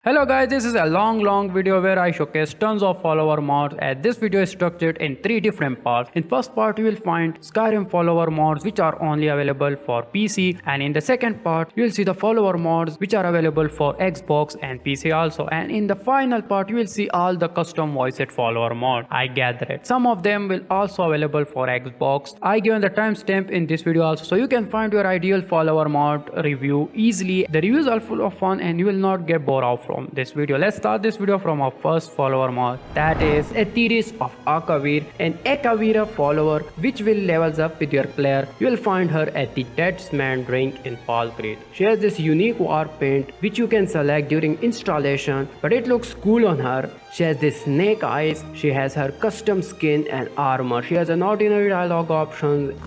Hello guys, this is a long video where I showcase tons of follower mods, and this video is structured in 3 different parts. In first part you will find Skyrim follower mods which are only available for PC, and in the second part you will see the follower mods which are available for Xbox and PC also, and in the final part you will see all the custom voiced follower mod. I gathered some of them will also available for Xbox. I given the timestamp in this video also, so you can find your ideal follower mod review easily. The reviews are full of fun and you will not get bored of from this video. Let's start this video from our first follower mod, that is Atheris of Akavir, an Akavira follower which will levels up with your player. You will find her at the Deadsman Drink in Falkreath. She has this unique war paint which you can select during installation, but it looks cool on her. She has this snake eyes, she has her custom skin and armor, she has an ordinary dialogue option.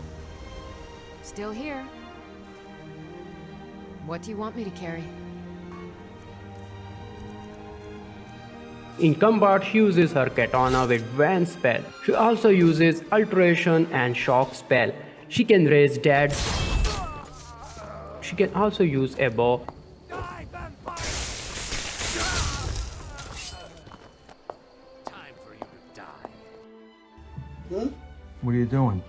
Still here. What do you want me to carry? In combat, she uses her katana with Van spell. She also uses alteration and shock spell. She can raise dead. She can also use a bow. Time for you to die. What are you doing?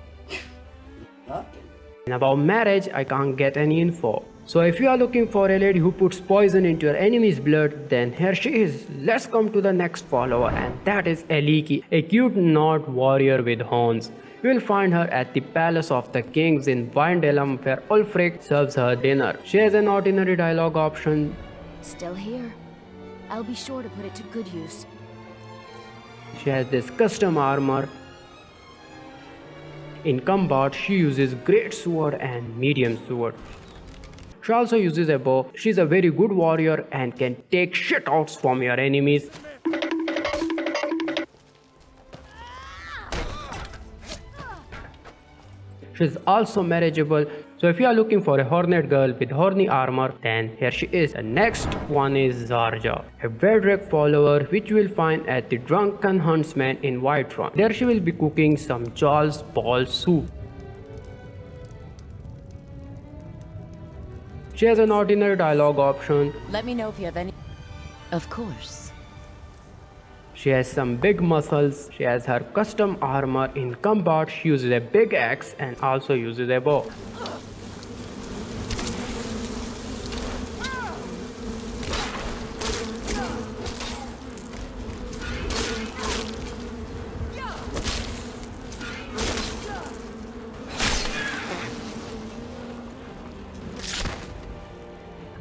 And about marriage, I can't get any info. So if you are looking for a lady who puts poison into your enemy's blood, then here she is. Let's come to the next follower, and that is Eliki, a cute Nord warrior with horns. You will find her at the Palace of the Kings in Vindelum, where Ulfric serves her dinner. She has an ordinary dialogue option. Still here. I'll be sure to put it to good use. She has this custom armor. In combat, she uses great sword and medium sword. She also uses a bow. She's a very good warrior and can take shitouts from your enemies. She's also marriageable. So if you are looking for a hornet girl with horny armor, then here she is. The next one is Zarja, a Vedrek follower which you will find at the Drunken Huntsman in Whiterun. There she will be cooking some Charles ball soup. She has an ordinary dialogue option. Let me know if you have any. Of course. She has some big muscles. She has her custom armor. In combat, she uses a big axe and also uses a bow.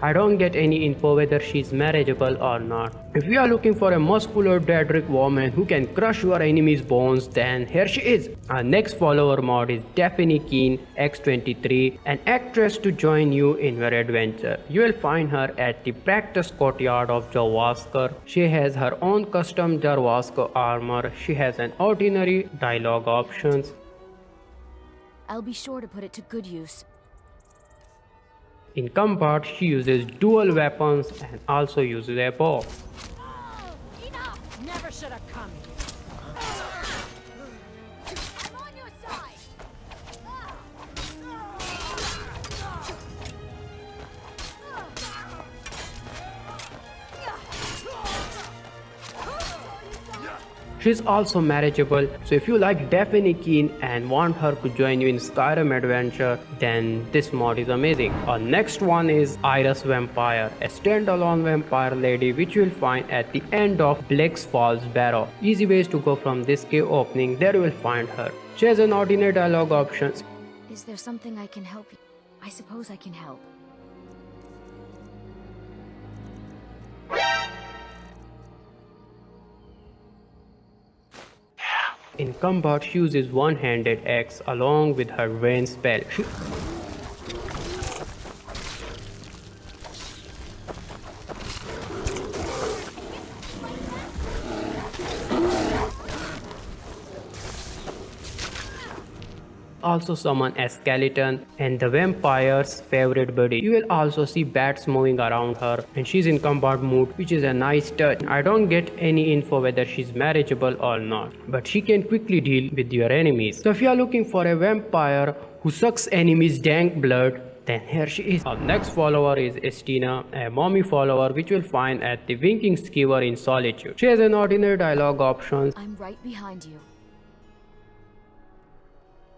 I don't get any info whether she's marriageable or not. If you are looking for a muscular Daedric woman who can crush your enemy's bones, then here she is. Our next follower mod is Daphne Keen X23, an actress to join you in your adventure. You will find her at the practice courtyard of Javaskar. She has her own custom Javaskar armor. She has an ordinary dialogue options. I'll be sure to put it to good use. In combat, she uses dual weapons and also uses a bow. Enough! Never should have come. I'm on your side. She's also marriageable, so if you like Daphne Keen and want her to join you in Skyrim adventure, then this mod is amazing. Our next one is Iris Vampire, a standalone vampire lady which you will find at the end of Blake's Falls Barrow. Easy ways to go from this cave opening, there you will find her. She has an ordinary dialogue options. Is there something I can help you? I suppose I can help. In combat, she uses one-handed axe along with her rain spell. Also summon a skeleton and the vampire's favorite buddy. You will also see bats moving around her, and she's in combat mode, which is a nice touch. I don't get any info whether she's marriageable or not, but she can quickly deal with your enemies. So if you are looking for a vampire who sucks enemies' dank blood, then here she is. Our next follower is Estina, a mommy follower which you'll find at the Winking Skewer in Solitude. She has an ordinary dialogue options. I'm right behind you.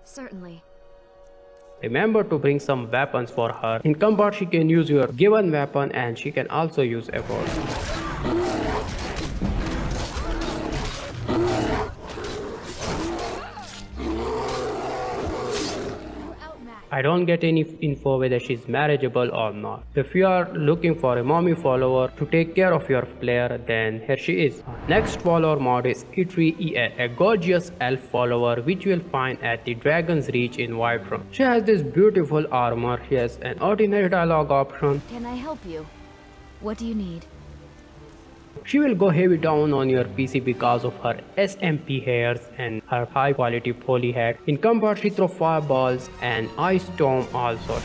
Certainly. Remember to bring some weapons for her. In combat she can use your given weapon and she can also use a bow. I don't get any info whether she's marriageable or not. If you are looking for a mommy follower to take care of your player, then here she is. Next follower mod is Itri EL, a gorgeous elf follower which you will find at the Dragon's Reach in Whiterun. She has this beautiful armor. She has an ordinary dialogue option. Can I help you? What do you need? She will go heavy down on your PC because of her SMP hairs and her high quality poly hat. In combat she throws fireballs and ice storm also.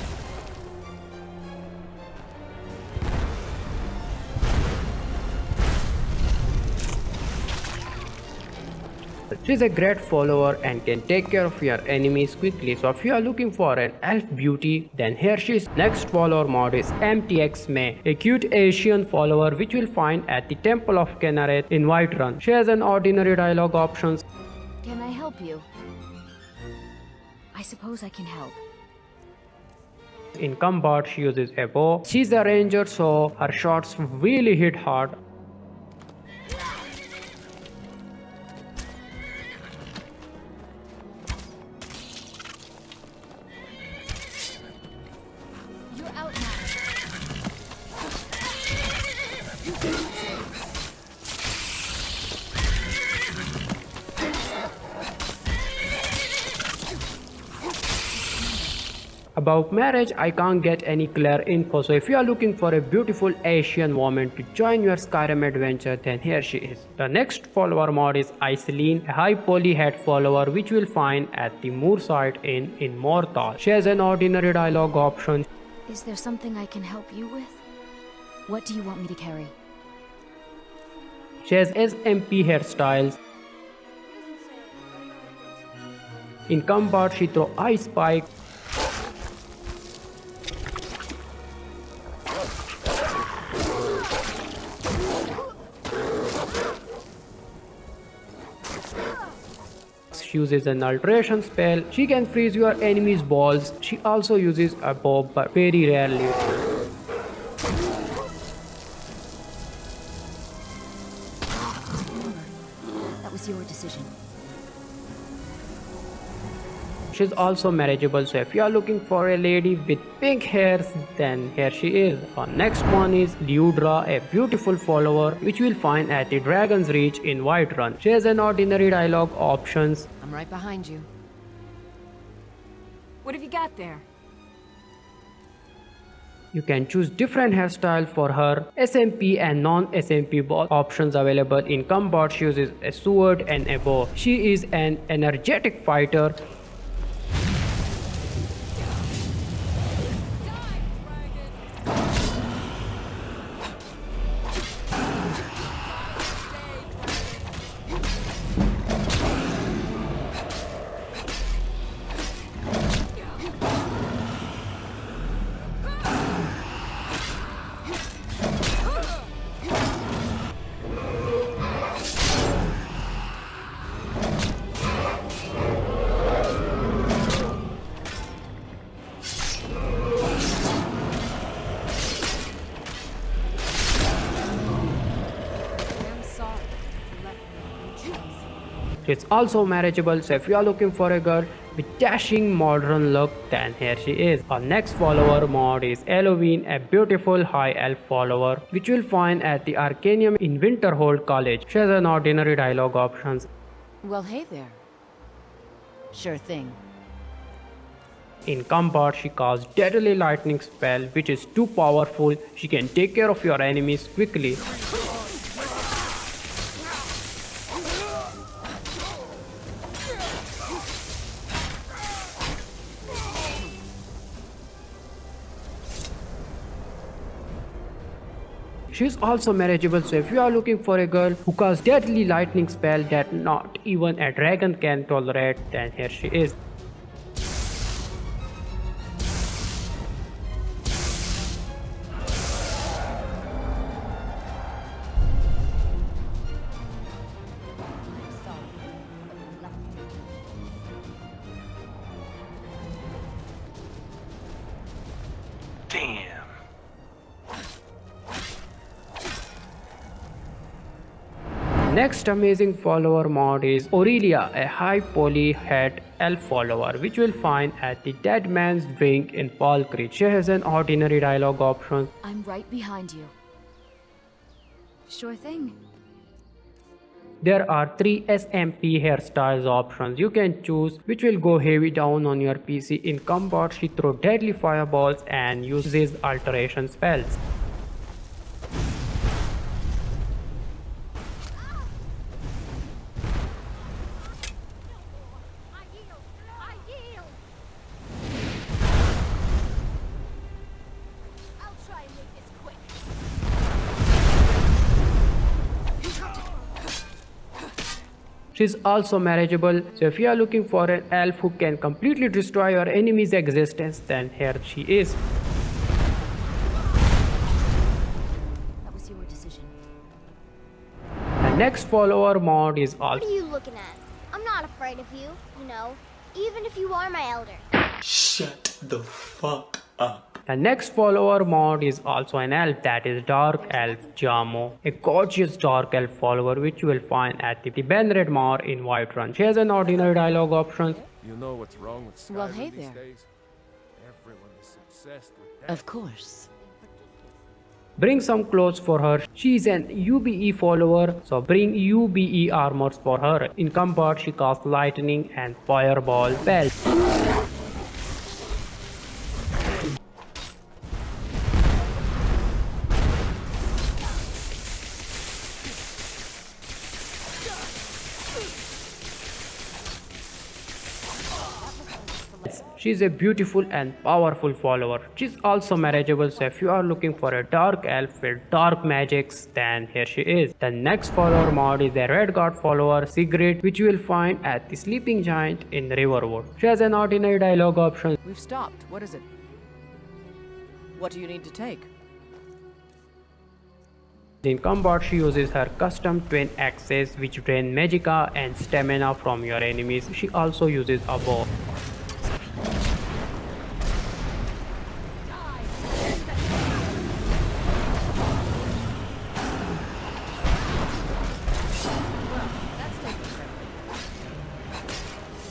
She's a great follower and can take care of your enemies quickly. So if you are looking for an elf beauty, then here she is. Next follower mod is MTX May, a cute Asian follower which you will find at the Temple of Kennareth in Whiterun. She has an ordinary dialogue options. Can I help you? I suppose I can help. In combat she uses a bow. She's a ranger, so her shots really hit hard. About marriage, I can't get any clear info, so if you are looking for a beautiful Asian woman to join your Skyrim adventure, then here she is. The next follower mod is Iceline, a high poly head follower which you will find at the Moorside Inn in Morthal. She has an ordinary dialogue option. Is there something I can help you with? What do you want me to carry? She has SMP hairstyles. In combat, she throws ice spike. She uses an alteration spell. She can freeze your enemy's balls. She also uses a bow, but very rarely. That was your decision. She's also marriageable, so if you are looking for a lady with pink hairs, then here she is. Our next one is Liudra, a beautiful follower which you will find at the Dragon's Reach in Whiterun. She has an ordinary dialogue options. I'm right behind you. What have you got there? You can choose different hairstyle for her. SMP and non-SMP both options available. In combat, she uses a sword and a bow. She is an energetic fighter. It's also marriageable, so if you are looking for a girl with dashing modern look, then here she is. Our next follower mod is Elovine, a beautiful high elf follower which you will find at the Arcanium in Winterhold College. She has an ordinary dialogue options. Well, hey there. Sure thing. In combat, she casts deadly lightning spell which is too powerful. She can take care of your enemies quickly. She is also marriageable, so if you are looking for a girl who casts deadly lightning spell that not even a dragon can tolerate, then here she is. Next amazing follower mod is Aurelia, a high poly head elf follower which you will find at the Dead Man's Drink in Fall Creek. She has an ordinary dialogue option. I'm right behind you. Sure thing. There are 3 SMP hairstyles options. You can choose which will go heavy down on your PC. In combat, she throws deadly fireballs and uses alteration spells. She's also marriageable, so if you are looking for an elf who can completely destroy your enemy's existence, then here she is. That was your decision. The next follower mod is What also are you looking at? I'm not afraid of you, even if you are my elder. Shut the fuck up. The next follower mod is also an elf, that is Dark Elf Jamo, a gorgeous dark elf follower which you will find at the Benred Mar in Whiterun. She has an ordinary dialogue option. You know what's wrong with Skyrim Well, hey these there. days? Everyone is obsessed with that. Of course. Bring some clothes for her. She's an UBE follower, so bring UBE armors for her. In combat, she casts lightning and fireball spells. She's a beautiful and powerful follower. She's also marriageable, so if you are looking for a dark elf with dark magics, then here she is. The next follower mod is a Red Guard follower, Sigrid, which you will find at the Sleeping Giant in Riverwood. She has an ordinary dialogue option. We've stopped. What is it? What do you need to take? In combat, she uses her custom twin axes which drain magicka and stamina from your enemies. She also uses a bow.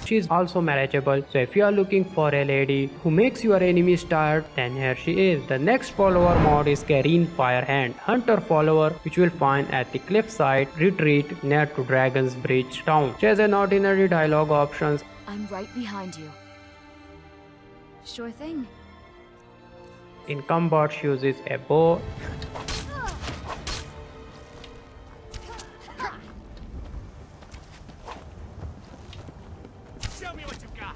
She is also marriageable, so if you are looking for a lady who makes your enemies tired, then here she is. The next follower mod is Skyrim Firehand, hunter follower which you will find at the cliffside retreat near to Dragon's Bridge town. She has an ordinary dialogue options. I'm right behind you. Sure thing. In combat, she uses a bow. Show me what you got.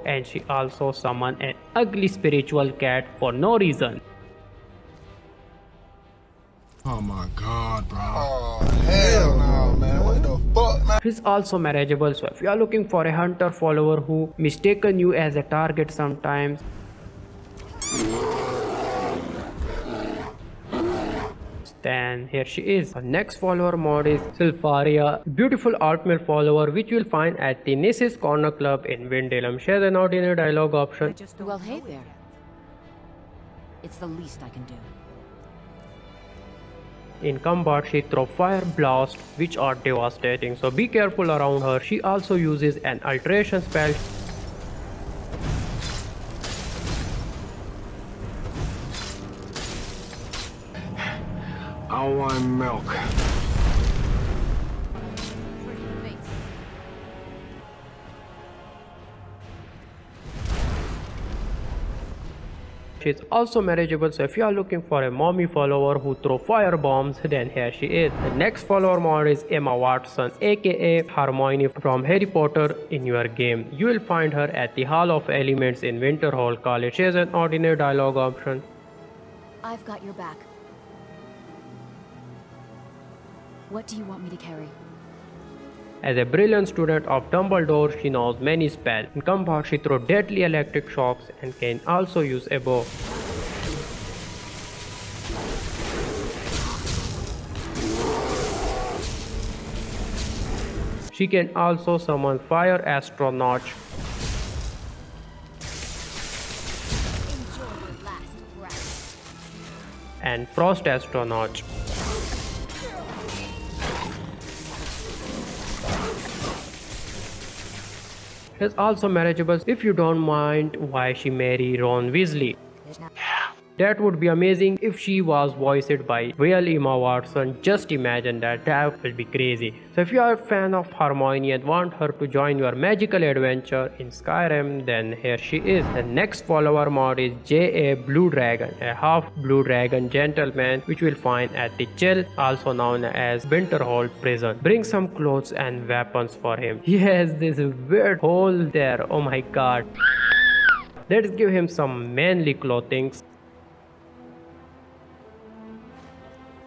And she also summons an ugly spiritual cat for no reason. Oh my god, bro. Oh, hell no, man. What the fuck, man? She's also marriageable, so if you are looking for a hunter follower who mistaken you as a target sometimes, then here she is. The next follower mod is Sylpharia, beautiful alt-male follower which you will find at the Nissa's Corner Club in Windhelm. She has an ordinary dialogue option. Well, hey there. It's the least I can do. In combat, she throws fire blasts which are devastating, so be careful around her. She also uses an alteration spell. I want milk. She is also marriageable, so if you are looking for a mommy follower who throw fire bombs, then here she is. The next follower mod is Emma Watson, aka Hermione from Harry Potter in your game. You will find her at the Hall of Elements in Winterhall College. She has an ordinary dialogue option. I've got your back. What do you want me to carry? As a brilliant student of Dumbledore, she knows many spells. In combat, she throws deadly electric shocks and can also use a bow. She can also summon fire astronaut. Enjoy your last breath. and Frost Astronaut. It's also marriageable if you don't mind why she married Ron Weasley. That would be amazing if she was voiced by real Emma Watson. Just imagine that. That will be crazy. So if you are a fan of Hermione and want her to join your magical adventure in Skyrim, then here she is. The next follower mod is J.A. Blue Dragon, a half blue dragon gentleman which you will find at the jail, also known as Winterhold prison. Bring some clothes and weapons for him. He has this weird hole there. Oh my god. Let's give him some manly clothing.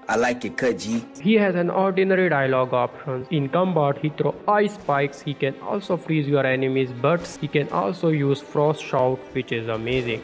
I like it cut, G. He has an ordinary dialogue option. In combat, he throws ice spikes. He can also freeze your enemies, but he can also use frost shout, which is amazing.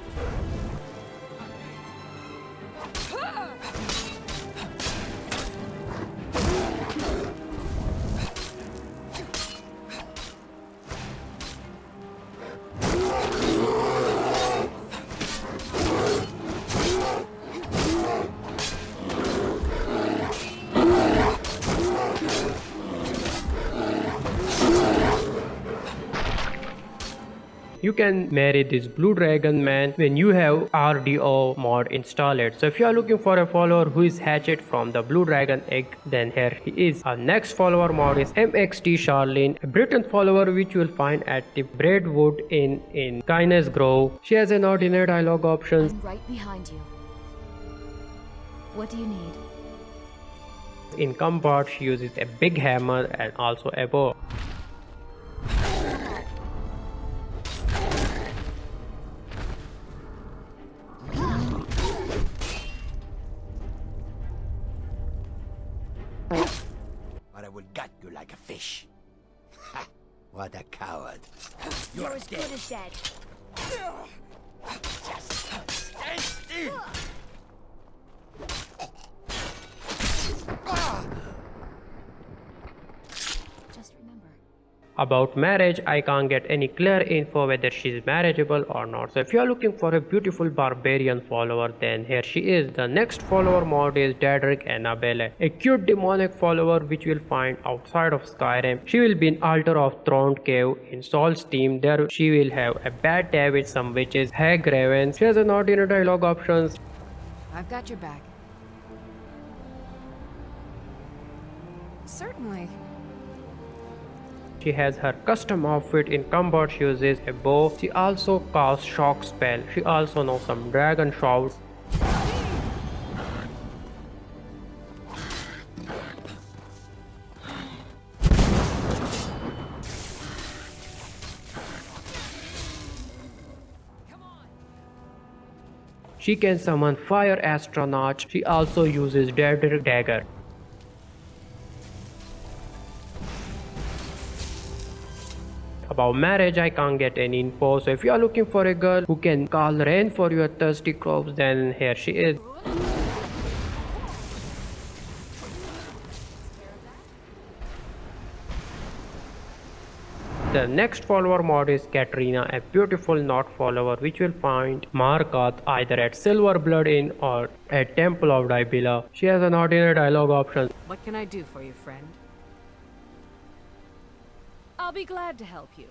You can marry this blue dragon man when you have RDO mod installed. So if you are looking for a follower who is hatched from the blue dragon egg, then here he is. Our next follower mod is MXT Charlene, a Britain follower which you will find at the Braidwood Inn in Kyness Grove. She has an ordinary dialogue options. I'm right behind you. What do you need? In combat, she uses a big hammer and also a bow. But I will gut you like a fish. Ha! What a coward. You're as good as dead. Just stay still. Just remember. About marriage, I can't get any clear info whether she's marriageable or not. So if you are looking for a beautiful barbarian follower, then here she is. The next follower mod is Daedric Annabelle, a cute demonic follower which you will find outside of Skyrim. She will be in Altar of Throne Cave in Saul's team. There she will have a bad day with some witches, hag ravens. She has an ordinary dialogue options. I've got your back. Certainly. She has her custom outfit. In combat, she uses a bow. She also casts shock spell. She also knows some dragon shout. She can summon fire astronaut. She also uses Daedric dagger. About marriage, I can't get any info. So if you are looking for a girl who can call rain for your thirsty crops, then here she is. The next follower mod is Katrina, a beautiful not follower which will find Markath either at Silverblood Inn or at Temple of Dibilla. She has an ordinary dialogue option. What can I do for you, friend? I'll be glad to help you.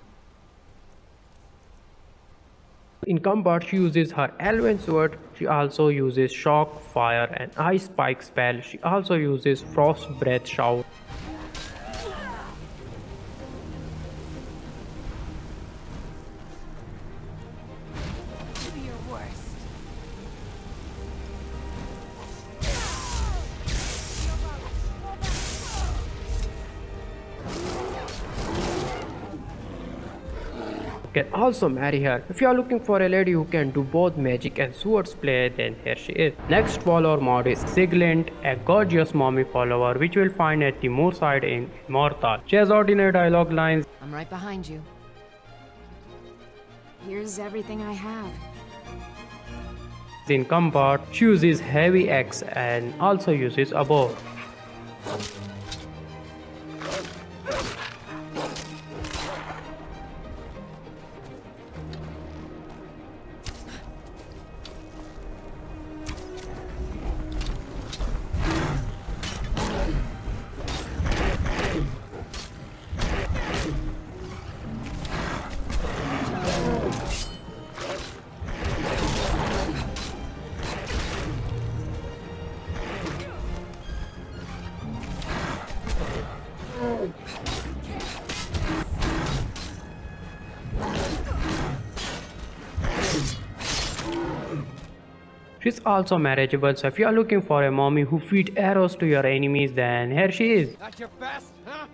In combat, she uses her elven sword. She also uses shock, fire and ice spike spell. She also uses frost breath shout. Do your worst. Can also marry her. If you are looking for a lady who can do both magic and swords play, then here she is. Next follower mod is Siglind, a gorgeous mommy follower which you will find at the Moorside in Morthal. She has ordinary dialogue lines. I'm right behind you. Here's everything I have. In combat, she uses heavy axe and also uses a bow. She's also marriageable, so if you are looking for a mommy who feeds arrows to your enemies, then here she is. Not your best, huh?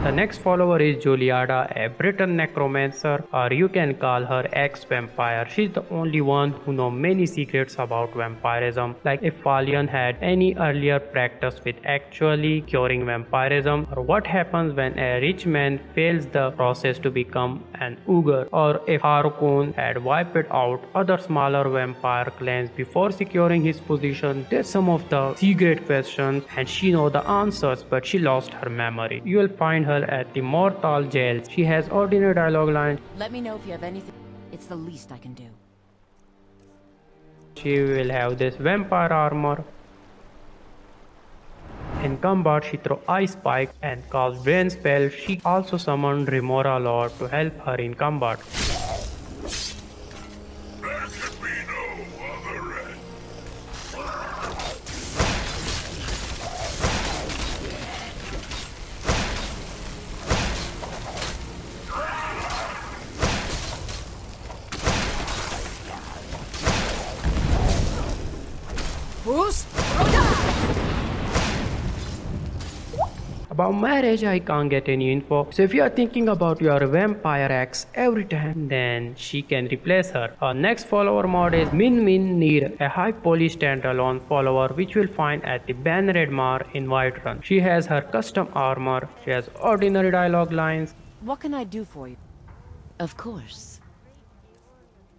The next follower is Juliada, a Briton necromancer, or you can call her ex-vampire. She's the only one who knows many secrets about vampirism, like if Falion had any earlier practice with actually curing vampirism, or what happens when a rich man fails the process to become an ogre, or if Harkoon had wiped out other smaller vampire clans before securing his position. That's some of the secret questions, and she knows the answers, but she lost her memory. You will find her at the Mortal jail. She has ordinary dialogue lines. Let me know if you have anything. It's the least I can do. She will have this vampire armor. In combat, she throws ice spikes and casts drain spells. She also summoned Remora Lord to help her in combat. About marriage, I can't get any info. So if you are thinking about your vampire ex every time, then she can replace her. Our next follower mod is Min Min Neer, a high poly standalone follower which you'll find at the Banneret Mar in Whiterun. She has her custom armor, she has ordinary dialogue lines. What can I do for you? Of course.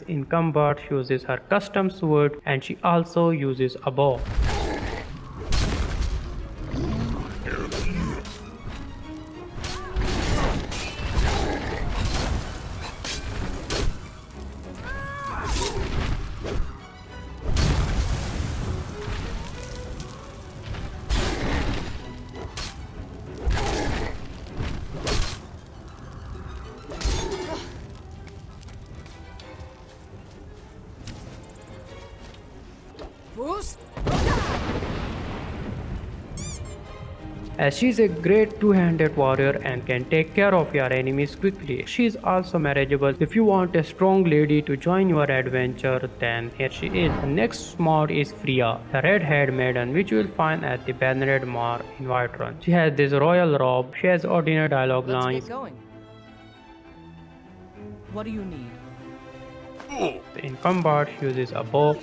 In combat, she uses her custom sword and she also uses a bow. As she is a great two-handed warrior and can take care of your enemies quickly. She is also marriageable. If you want a strong lady to join your adventure, then here she is. The next mod is Freya, the red-haired maiden which you will find at the Banneret Mar in Whiterun. She has this royal robe, she has ordinary dialogue Let's lines. get going. What do you need? In combat, she uses a bow.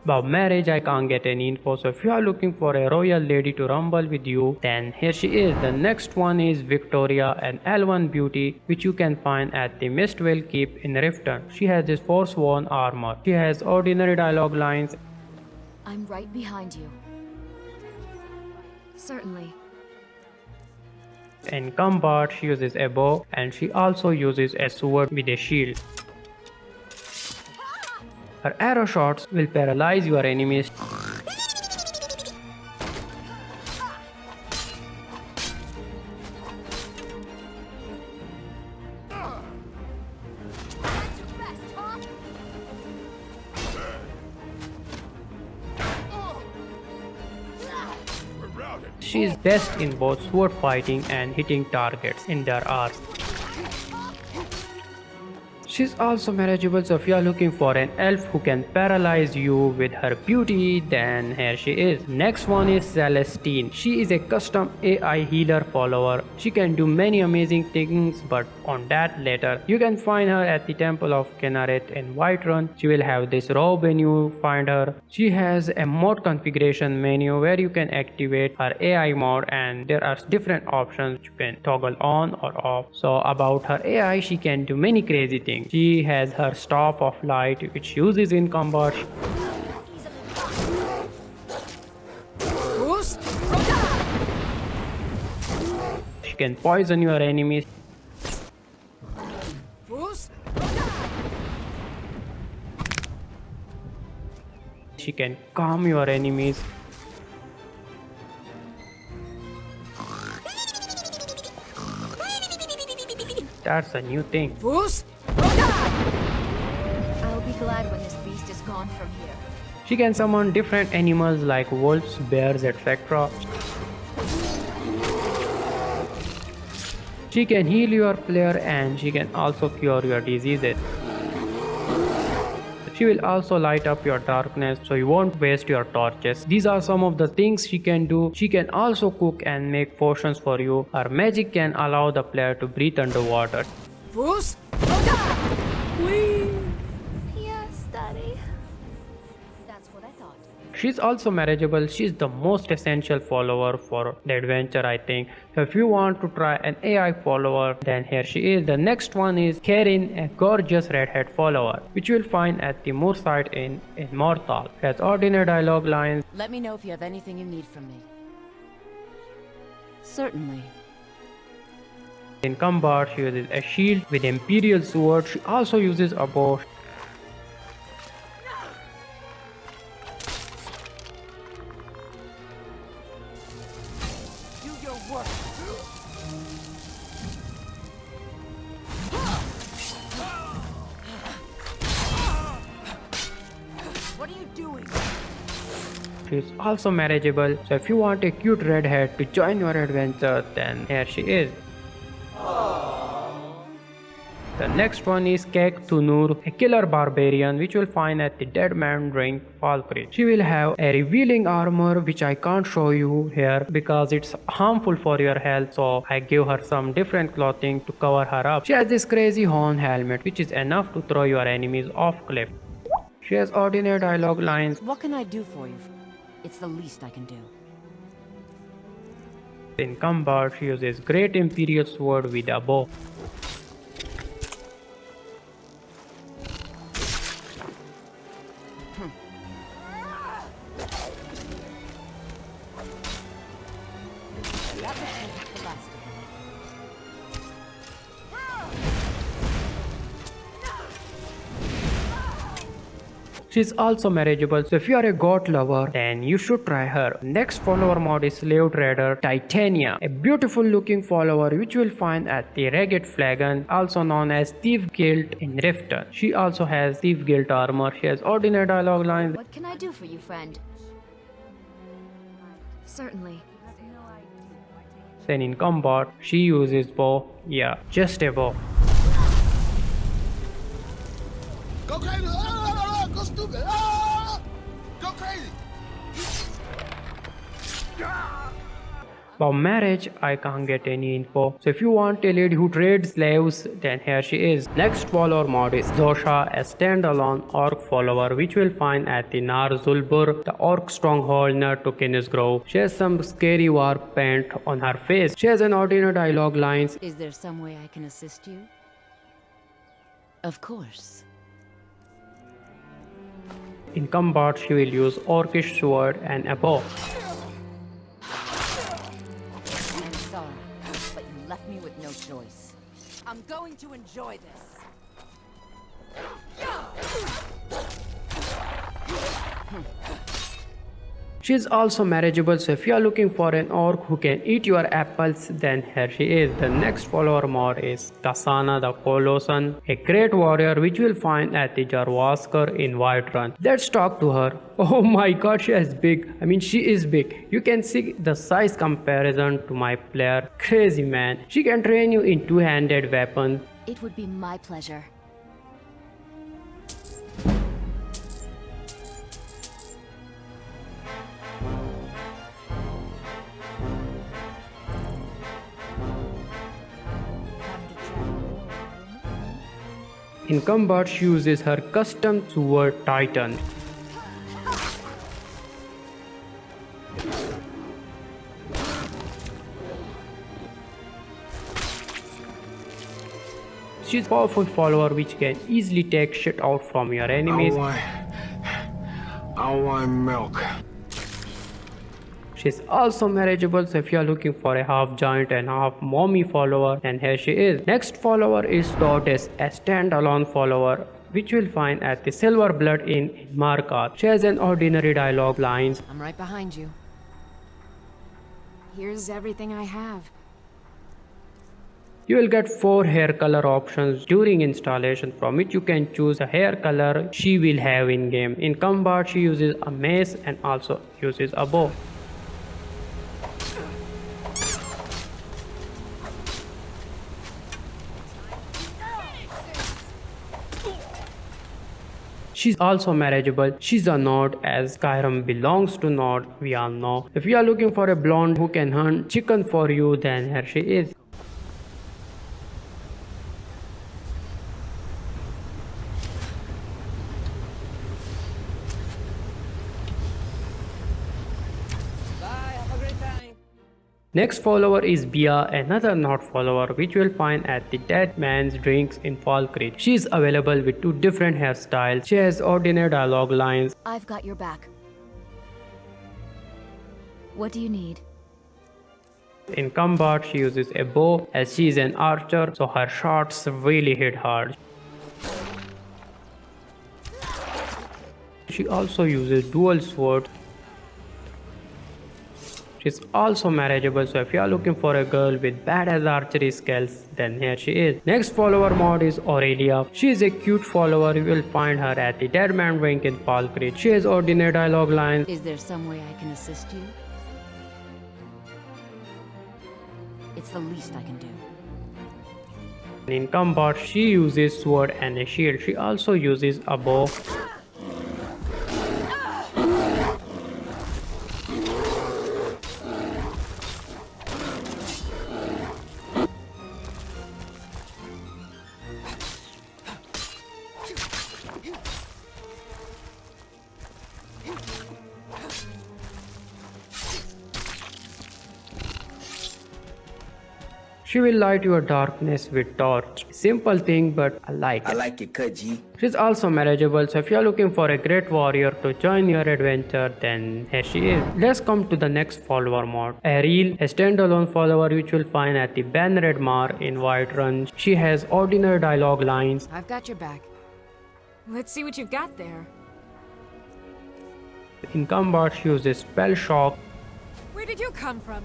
About marriage, I can't get any info, so if you are looking for a royal lady to rumble with you, then here she is. The next one is Victoria, an elven beauty which you can find at the Mistwell Keep in Riften. She has this forsworn armor. She has ordinary dialogue lines. I'm right behind you. Certainly. In combat, she uses a bow and she also uses a sword with a shield. Her arrow shots will paralyze your enemies. She is best in both sword fighting and hitting targets in their arms. She's also marriageable, so if you are looking for an elf who can paralyze you with her beauty, then here she is. Next one is Celestine. She is a custom AI healer follower. She can do many amazing things, but on that later. You can find her at the Temple of Kenareth in Whiterun. She will have this robe when you find her. She has a mod configuration menu where you can activate her AI mod, and there are different options you can toggle on or off. So about her AI, she can do many crazy things. She has her Staff of Light which she uses in combat. She can poison your enemies. She can calm your enemies. That's a new thing. I'll be glad when this beast is gone from here. She can summon different animals like wolves, bears, etc. She can heal your player and she can also cure your diseases. She will also light up your darkness so you won't waste your torches. These are some of the things she can do. She can also cook and make potions for you. Her magic can allow the player to breathe underwater. Yes, Daddy. That's what I thought. She's also marriageable. She's the most essential follower for the adventure, I think. So if you want to try an AI follower, then here she is. The next one is Karin, a gorgeous redhead follower, which you will find at the Moor site in Mortal. She has ordinary dialogue lines. Let me know if you have anything you need from me. Certainly. In combat, she uses a shield with Imperial sword. She also uses a bow. Do your work. What are you doing? She's also marriageable. So if you want a cute redhead to join your adventure, then here she is. The next one is Kek Tunur, a killer barbarian which you will find at the Dead Man Ring Valkyrie. She will have a revealing armor which I can't show you here because it's harmful for your health, so I give her some different clothing to cover her up. She has this crazy horn helmet which is enough to throw your enemies off cliff. She has ordinary dialogue lines. What can I do for you? It's the least I can do. In combat, she uses great Imperial sword with a bow. That looks like it's the last of them. She's also marriageable, so if you are a god lover, then you should try her. Next follower mod is Slave Trader Titania, a beautiful looking follower which you will find at the Ragged Flagon, also known as Thief Guild in Riften. She also has Thief Guild armor. She has ordinary dialogue lines. What can I do for you, friend? Certainly. Then in combat, she uses bow. Yeah, just a bow. Go crazy! Ah, go stupid! Ah, go crazy! For marriage, I can't get any info. So if you want a lady who trades slaves, then here she is. Next follower mod is Zosha, a standalone orc follower which you will find at the Nar Zulbur, the orc stronghold near to Kinnis Grove. She has some scary war paint on her face. She has an ordinary dialogue lines. Is there some way I can assist you? Of course. In combat, she will use orcish sword and a bow. I'm sorry, but you left me with no choice. I'm going to enjoy this. She is also marriageable, so if you are looking for an orc who can eat your apples, then here she is. The next follower mod is Tasana the Colossan, a great warrior which you will find at the Jarwaskar in Whiterun. Let's talk to her. Oh my god, she is big. She is big. You can see the size comparison to my player. Crazy man. She can train you in two-handed weapons. It would be my pleasure. In combat, she uses her custom sword Titan. She's a powerful follower which can easily take shit out from your enemies. I want milk. She's also marriageable, so if you are looking for a half giant and half mommy follower, then here she is. Next follower is Tortoise, a standalone follower which you will find at the Silver Blood Inn in Markarth. She has an ordinary dialogue lines. I'm right behind you. Here's everything I have. You will get 4 hair color options during installation, from which you can choose the hair color she will have in game. In combat she uses a mace and also uses a bow. She's also marriageable. She's a Nord, as Skyrim belongs to Nord, we all know. If you are looking for a blonde who can hunt chicken for you, then here she is. Next follower is Bia, another Nord follower which you will find at the Dead Man's Drinks in Fall Creek. She is available with 2 different hairstyles. She has ordinary dialogue lines. I've got your back. What do you need? In combat she uses a bow, as she is an archer, so her shots really hit hard. She also uses dual swords. She's also marriageable, so if you are looking for a girl with badass archery skills, then here she is. Next follower mod is Aurelia. She is a cute follower. You will find her at the Dead Man Drink in Fall Creek. She has ordinary dialogue lines. Is there some way I can assist you? It's the least I can do. In combat she uses sword and a shield. She also uses a bow. She will light your darkness with torch. Simple thing, but I like it. I like it, cut G. She's also marriageable, so if you are looking for a great warrior to join your adventure, then here she is. Let's come to the next follower mod. Ariel, a standalone follower which you will find at the Banneret Mar in Whiterun. She has ordinary dialogue lines. I've got your back. Let's see what you've got there. In combat she uses spell shock. Where did you come from?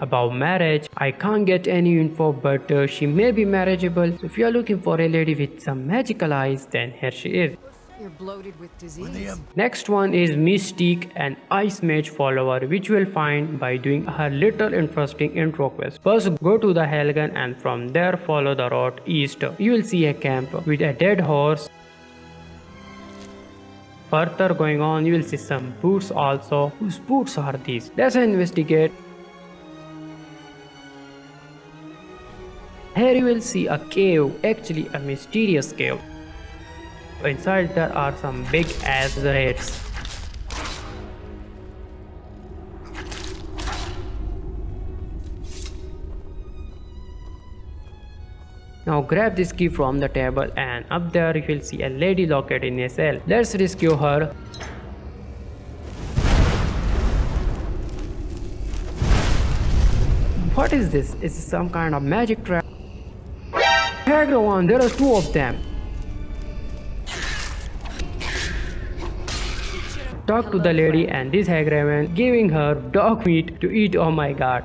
About marriage, I can't get any info, but she may be marriageable. So if you are looking for a lady with some magical eyes, then here she is. You're bloated with disease. Next one is Mystique, an ice mage follower which you will find by doing her little interesting intro quest. First go to the Helgen and from there follow the road east. You will see a camp with a dead horse. Further going on you will see some boots also. Whose boots are these? Let's investigate. Here you will see a cave, actually a mysterious cave. Inside there are some big ass rats. Now grab this key from the table and up there you will see a lady located in a cell. Let's rescue her. What is this? Is this some kind of magic trap? Hagrawan, there are 2 of them. Talk to the lady and this Hagrawan giving her dog meat to eat. Oh my god.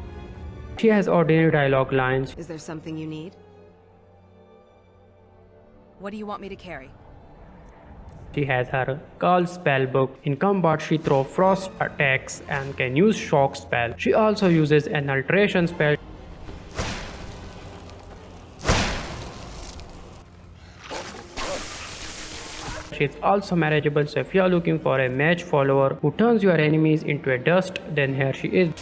She has ordinary dialogue lines. Is there something you need? What do you want me to carry? She has her Call spell book. In combat she throws frost attacks and can use shock spell. She also uses an alteration spell. She is also marriageable, so if you are looking for a mage follower who turns your enemies into a dust, then here she is.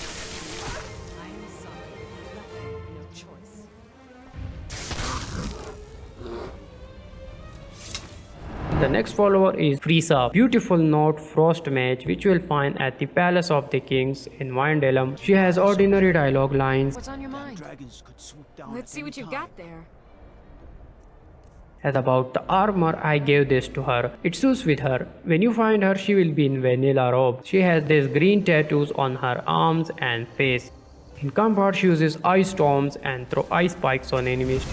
The next follower is Frieza, beautiful Nord frost mage which you will find at the Palace of the Kings in Vindalum. She has ordinary dialogue lines. What's on your mind? Dragons could swoop down. Let's see what you've got there. As about the armor, I gave this to her. It suits with her. When you find her, she will be in vanilla robe. She has these green tattoos on her arms and face. In combat, she uses ice storms and throw ice spikes on enemies.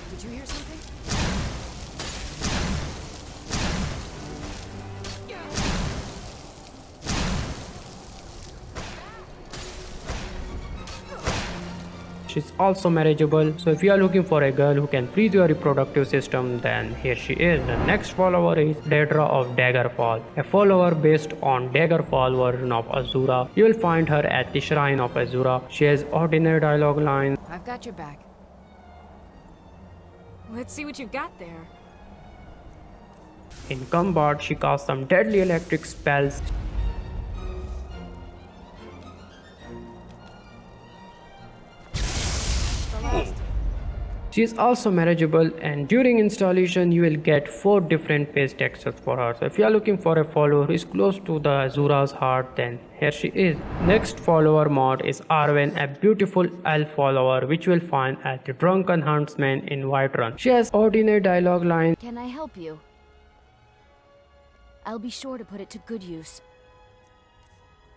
Did you hear something? She's also marriageable, so if you are looking for a girl who can freeze your reproductive system, then here she is. The next follower is Daedra of Daggerfall, a follower based on Daggerfall version of Azura. You will find her at the Shrine of Azura. She has ordinary dialogue lines. I've got your back. Let's see what you've got there. In combat, she casts some deadly electric spells. She is also marriageable, and during installation you will get 4 different face textures for her. So if you are looking for a follower who is close to the Azura's heart, then here she is. Next follower mod is Arwen, a beautiful elf follower which you will find at the Drunken Huntsman in Whiterun. She has ordinary dialogue lines. Can I help you? I'll be sure to put it to good use.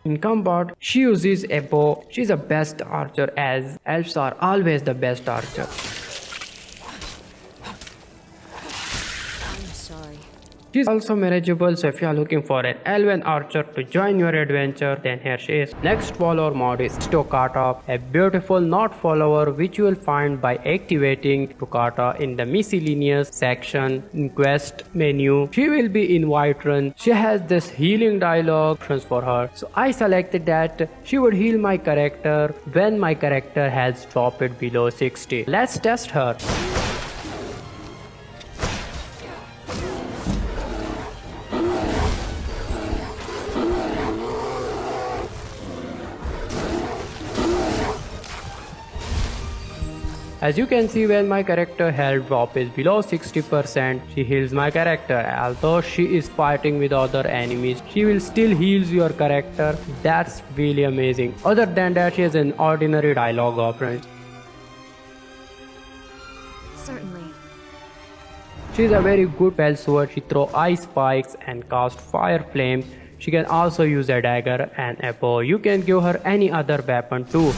In combat, she uses a bow. She's the best archer, as elves are always the best archer. I'm sorry. She's also marriageable, so if you are looking for an elven archer to join your adventure, then here she is. Next follower mod is Toccata, a beautiful not follower which you will find by activating Toccata in the miscellaneous section in quest menu. She will be in Whiterun. She has this healing dialogue options for her, so I selected that she would heal my character when my character has dropped it below 60. Let's test her. As you can see, when my character health drop is below 60%, she heals my character. Although she is fighting with other enemies, she will still heal your character. That's really amazing. Other than that, she has an ordinary dialogue option. Certainly. She is a very good spell sword. She throws ice spikes and casts fire flames. She can also use a dagger and a bow. You can give her any other weapon too.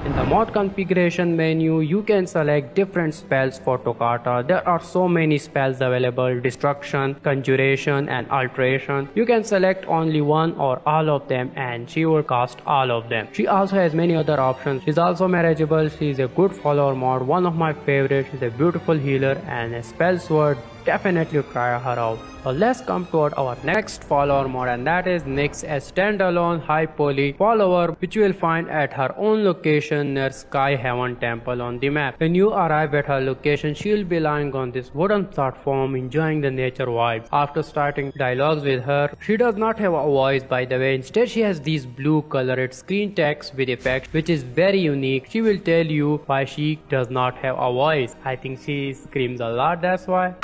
In the mod configuration menu, you can select different spells for Toccata. There are so many spells available: Destruction, Conjuration and Alteration. You can select only one or all of them and she will cast all of them. She also has many other options. She's also marriageable. She is a good follower mod, one of my favorites. She's a beautiful healer and a spell sword. Definitely try her out. So let's come toward our next follower mod, and that is Nyx, a standalone high poly follower which you will find at her own location near Sky Heaven Temple on the map. When you arrive at her location, she will be lying on this wooden platform enjoying the nature vibes. After starting dialogues with her, she does not have a voice, by the way. Instead, she has these blue colored screen text with effects which is very unique. She will tell you why she does not have a voice. I think she screams a lot, that's why.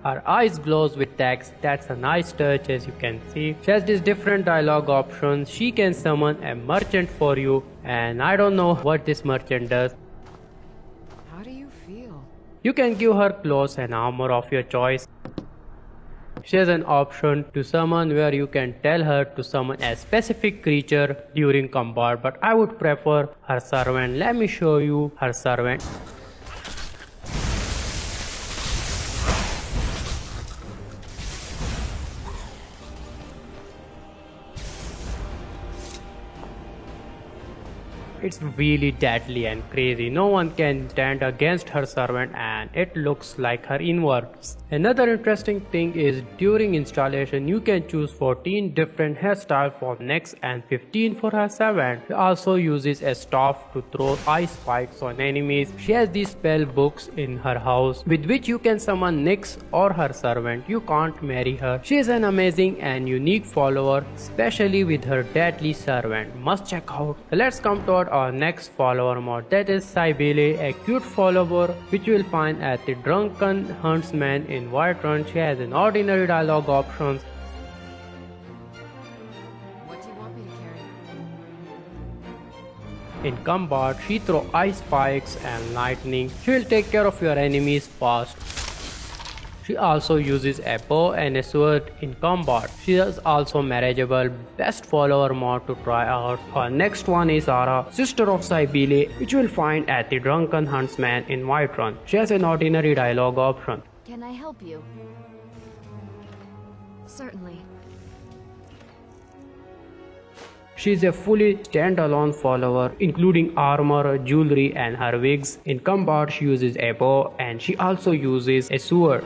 Her eyes glows with text. That's a nice touch, as you can see. She has these different dialogue options. She can summon a merchant for you, and I don't know what this merchant does. How do you feel? You can give her clothes and armor of your choice. She has an option to summon where you can tell her to summon a specific creature during combat, but I would prefer her servant. Let me show you her servant. It's really deadly and crazy. No one can stand against her servant, and it looks like her inwards. Another interesting thing is during installation you can choose 14 different hairstyles for Nyx and 15 for her servant. She also uses a staff to throw ice spikes on enemies. She has these spell books in her house with which you can summon Nyx or her servant. You can't marry her. She is an amazing and unique follower, especially with her deadly servant. Must check out. Let's come to our next follower mod, that is Cybele, a cute follower which you will find at the Drunken Huntsman in Whiterun. She has an ordinary dialogue options. What do you want me to carry? In combat, she throws ice spikes and lightning. She will take care of your enemies fast. She also uses a bow and a sword in combat. She is also marriageable. Best follower mod to try out. Our next one is Ara, sister of Cybele, which you will find at the Drunken Huntsman in Whiterun. She has an ordinary dialogue option. Can I help you? Certainly. She is a fully standalone follower, including armor, jewelry, and her wigs. In combat, she uses a bow and she also uses a sword.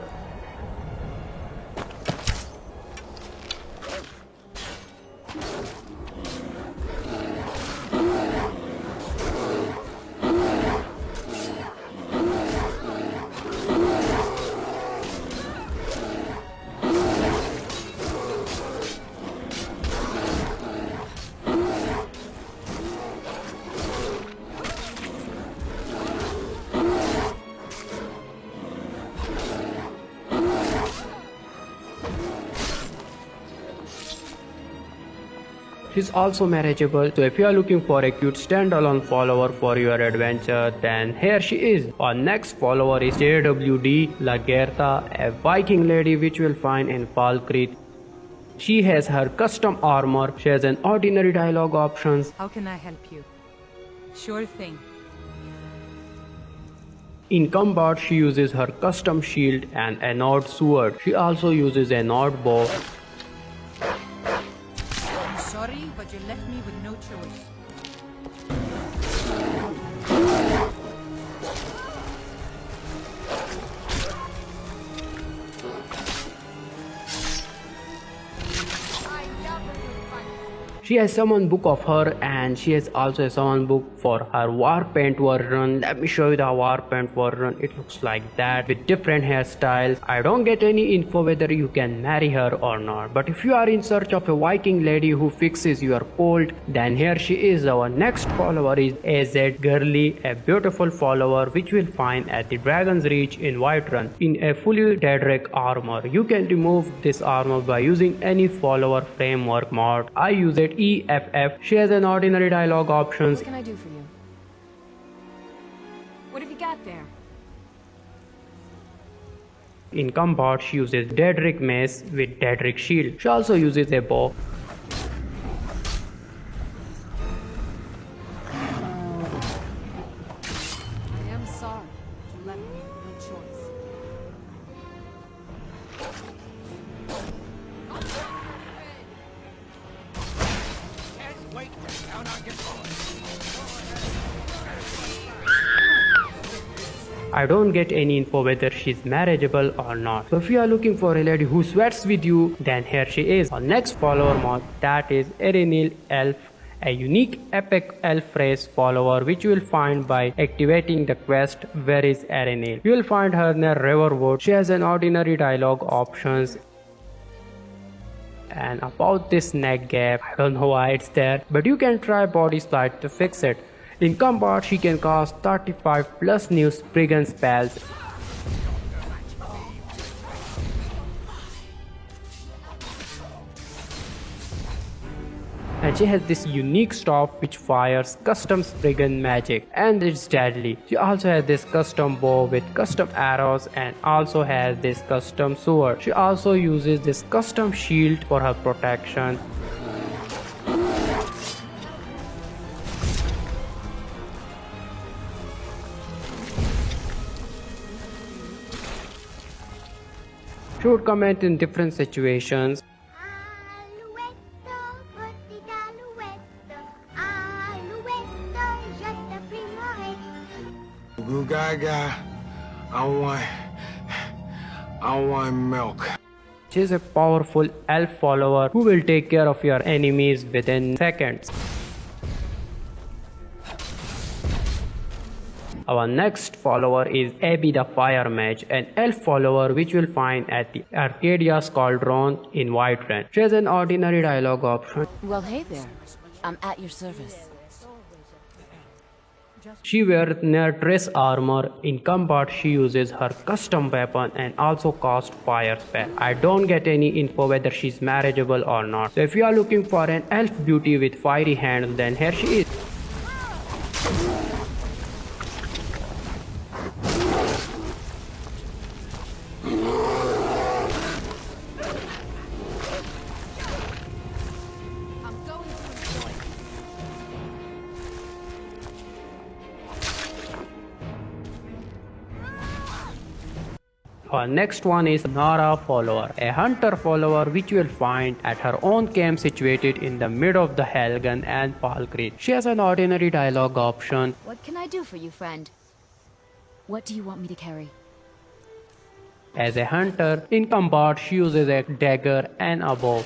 She's also marriageable, so if you are looking for a cute standalone follower for your adventure, then here she is. Our next follower is JWD Lagertha, a Viking lady which you will find in Falkreath. She has her custom armor. She has an ordinary dialogue options. How can I help you? Sure thing. In combat, she uses her custom shield and a Nord sword. She also uses a Nord bow. I'm sorry, but you left me with no choice. She has summon book of her, and she has also a summon book for her war paint version. Let me show you the war paint version. It looks like that with different hairstyles. I don't get any info whether you can marry her or not, but if you are in search of a Viking lady who fixes your cold, then here she is. Our next follower is AZ Girly, a beautiful follower which you will find at the Dragon's Reach in Whiterun in a fully Daedric armor. You can remove this armor by using any follower framework mod. I use it EFF. She has an ordinary dialogue options. What can I do for you? What have you got there? In combat, she uses Daedric mace with Daedric shield. She also uses a bow. I am sorry, but you left me with no choice. I don't get any info whether she's marriageable or not. So if you are looking for a lady who sweats with you, then here she is. Our next follower mod, that is Erenil Elf, a unique epic elf race follower which you will find by activating the quest Where is Erenil. You will find her near Riverwood. She has an ordinary dialogue options. And about this neck gap, I don't know why it's there, but you can try body slide to fix it. In combat, she can cast 35 plus new Spriggan spells. And she has this unique staff which fires custom Spriggan magic and it's deadly. She also has this custom bow with custom arrows and also has this custom sword. She also uses this custom shield for her protection. She would comment in different situations. Alouette, petite alouette, alouette, je te primerai. Goo gaga. I want milk. She is a powerful elf follower who will take care of your enemies within seconds. Our next follower is Abby the Fire Mage, an elf follower which you will find at the Arcadia's Cauldron in Whiterun. She has an ordinary dialogue option. Well, hey there. I'm at your service. She wears near dress armor. In combat, she uses her custom weapon and also casts fire spell. I don't get any info whether she's marriageable or not. So if you are looking for an elf beauty with fiery hands, then here she is. Our next one is Nara Follower, a hunter follower which you will find at her own camp situated in the mid of the Helgen and Falkreath. She has an ordinary dialogue option. What can I do for you, friend? What do you want me to carry? As a hunter, in combat she uses a dagger and a bow.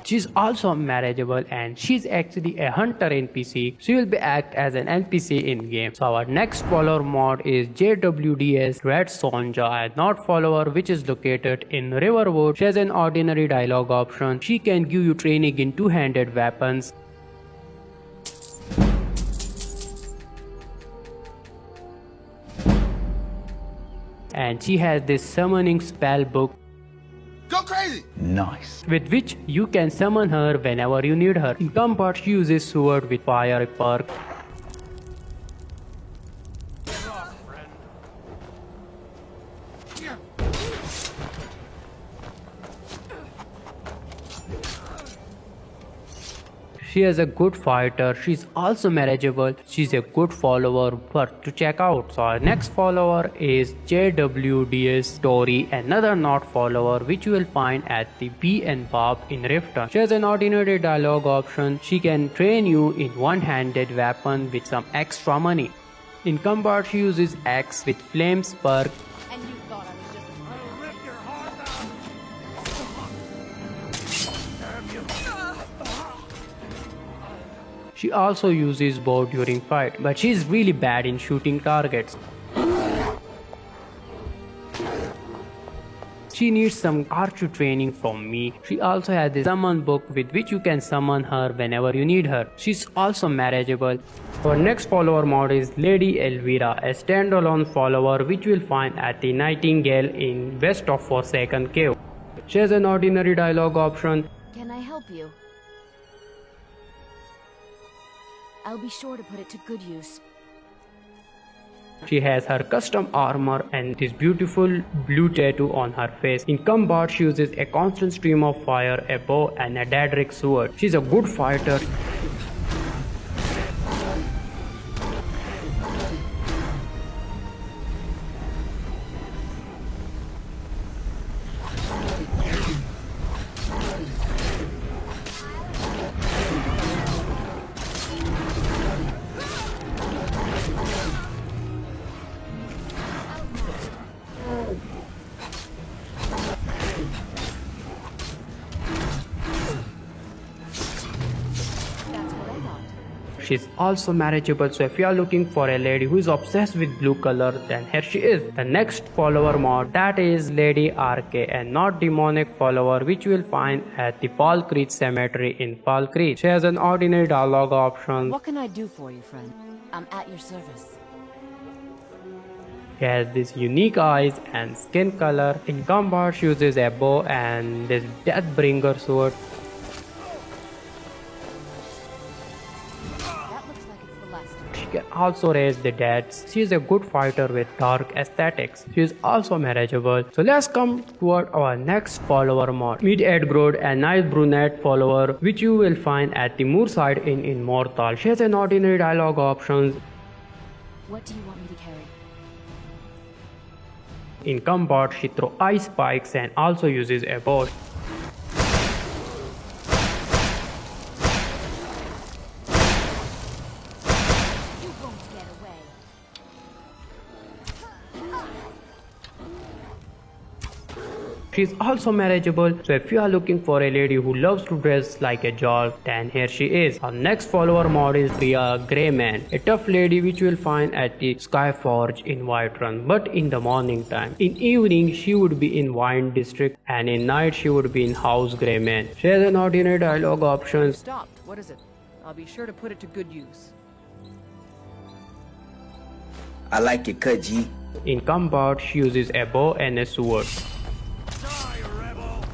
She's also marriageable and she's actually a hunter NPC. She will be act as an NPC in game. So our next follower mod is JWDS Red Sonja, a Nord follower which is located in Riverwood. She has an ordinary dialogue option. She can give you training in two-handed weapons. And she has this summoning spell book. Go crazy! Nice. With which you can summon her whenever you need her. In combat she uses sword with fire perk. She is a good fighter. She's also marriageable. She's a good follower worth to check out. So our next follower is JWDS Story, another Nord follower which you will find at the B and Bob in Riften. She has an ordinary dialogue option. She can train you in one-handed weapon with some extra money. In combat she uses axe with flames perk. And you thought I was just I'll rip your heart out! She also uses bow during fight, but she is really bad in shooting targets. She needs some archery training from me. She also has the summon book with which you can summon her whenever you need her. She's also marriageable. Our next follower mod is Lady Elvira, a standalone follower which you will find at the Nightingale in west of Forsaken Cave. She has an ordinary dialogue option. Can I help you? I'll be sure to put it to good use. She has her custom armor and this beautiful blue tattoo on her face. In combat she uses a constant stream of fire, a bow and a Daedric sword. She's a good fighter. She's also marriageable, so if you are looking for a lady who is obsessed with blue color, then here she is. The next follower mod, that is Lady RK, a not demonic follower which you will find at the Falkreath Cemetery in Falkreath. She has an ordinary dialogue option. What can I do for you, friend? I'm at your service. She has this unique eyes and skin color. In combat she uses a bow and this Deathbringer sword. She can also raise the dead. She is a good fighter with dark aesthetics. She is also marriageable. So let's come toward our next follower mod. Meet Edgrode, a nice brunette follower which you will find at the Moorside Inn in Morthal. She has an ordinary dialogue options. What do you want me to carry? In combat she throws ice spikes and also uses a bow. She is also marriageable, so if you are looking for a lady who loves to dress like a doll, then here she is. Our next follower mod is Priya Greyman, a tough lady which you will find at the Skyforge in Whiterun, but in the morning time. In evening she would be in Wine District, and in night she would be in House Greyman. She has an ordinary dialogue options. Stopped. What is it? I'll be sure to put it to good use. I like it, cut G. In combat she uses a bow and a sword. Die, rebel!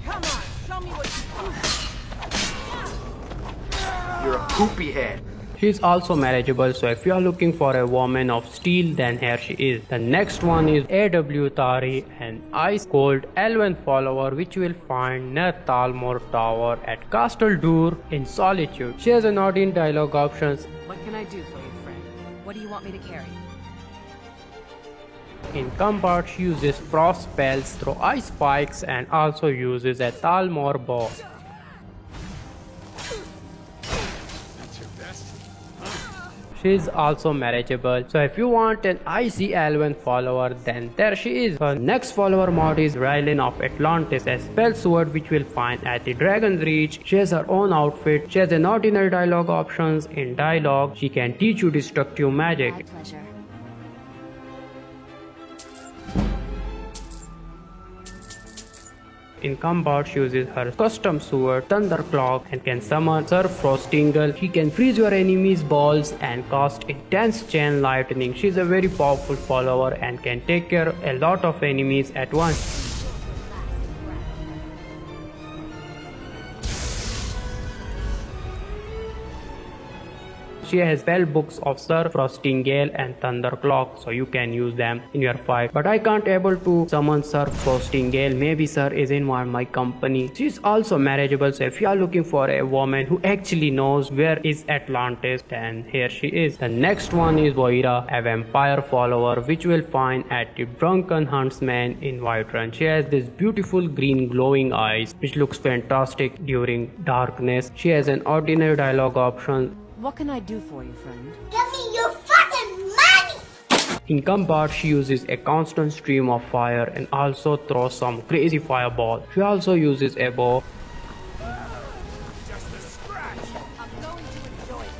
Come on, show me what you You're a poopy head. She is also marriageable, so if you are looking for a woman of steel, then here she is. The next one is A.W. Tari, an ice cold elven follower which you will find near Talmor Tower at Castle Dur in Solitude. She has an ordinary dialogue options. What can I do for you, friend? What do you want me to carry? In combat she uses frost spells, throw ice spikes, and also uses a Talmor bow. She is also marriageable, so if you want an icy elven follower, then there she is. Her next follower mod is Rylin of Atlantis, a spell sword which you will find at the Dragon's Reach. She has her own outfit. She has an ordinary dialogue options. In dialogue, she can teach you destructive magic. My pleasure. In combat, she uses her custom sword, Thundercloak, and can summon Sir Frostingle. She can freeze your enemies' balls and cast intense chain lightning. She is a very powerful follower and can take care of a lot of enemies at once. She has spell books of Sir Frostingale and Thundercloak, so you can use them in your fight. But I can't able to summon Sir Frostingale. Maybe Sir is in my company. She is also marriageable, so if you are looking for a woman who actually knows where is Atlantis, then here she is. The next one is Voira, a vampire follower which you will find at the Drunken Huntsman in Whiterun. She has this beautiful green glowing eyes which looks fantastic during darkness. She has an ordinary dialogue option. What can I do for you, friend? Give me your fucking money! In combat, she uses a constant stream of fire and also throws some crazy fireball. She also uses a bow. Just a scratch! I'm going to enjoy it.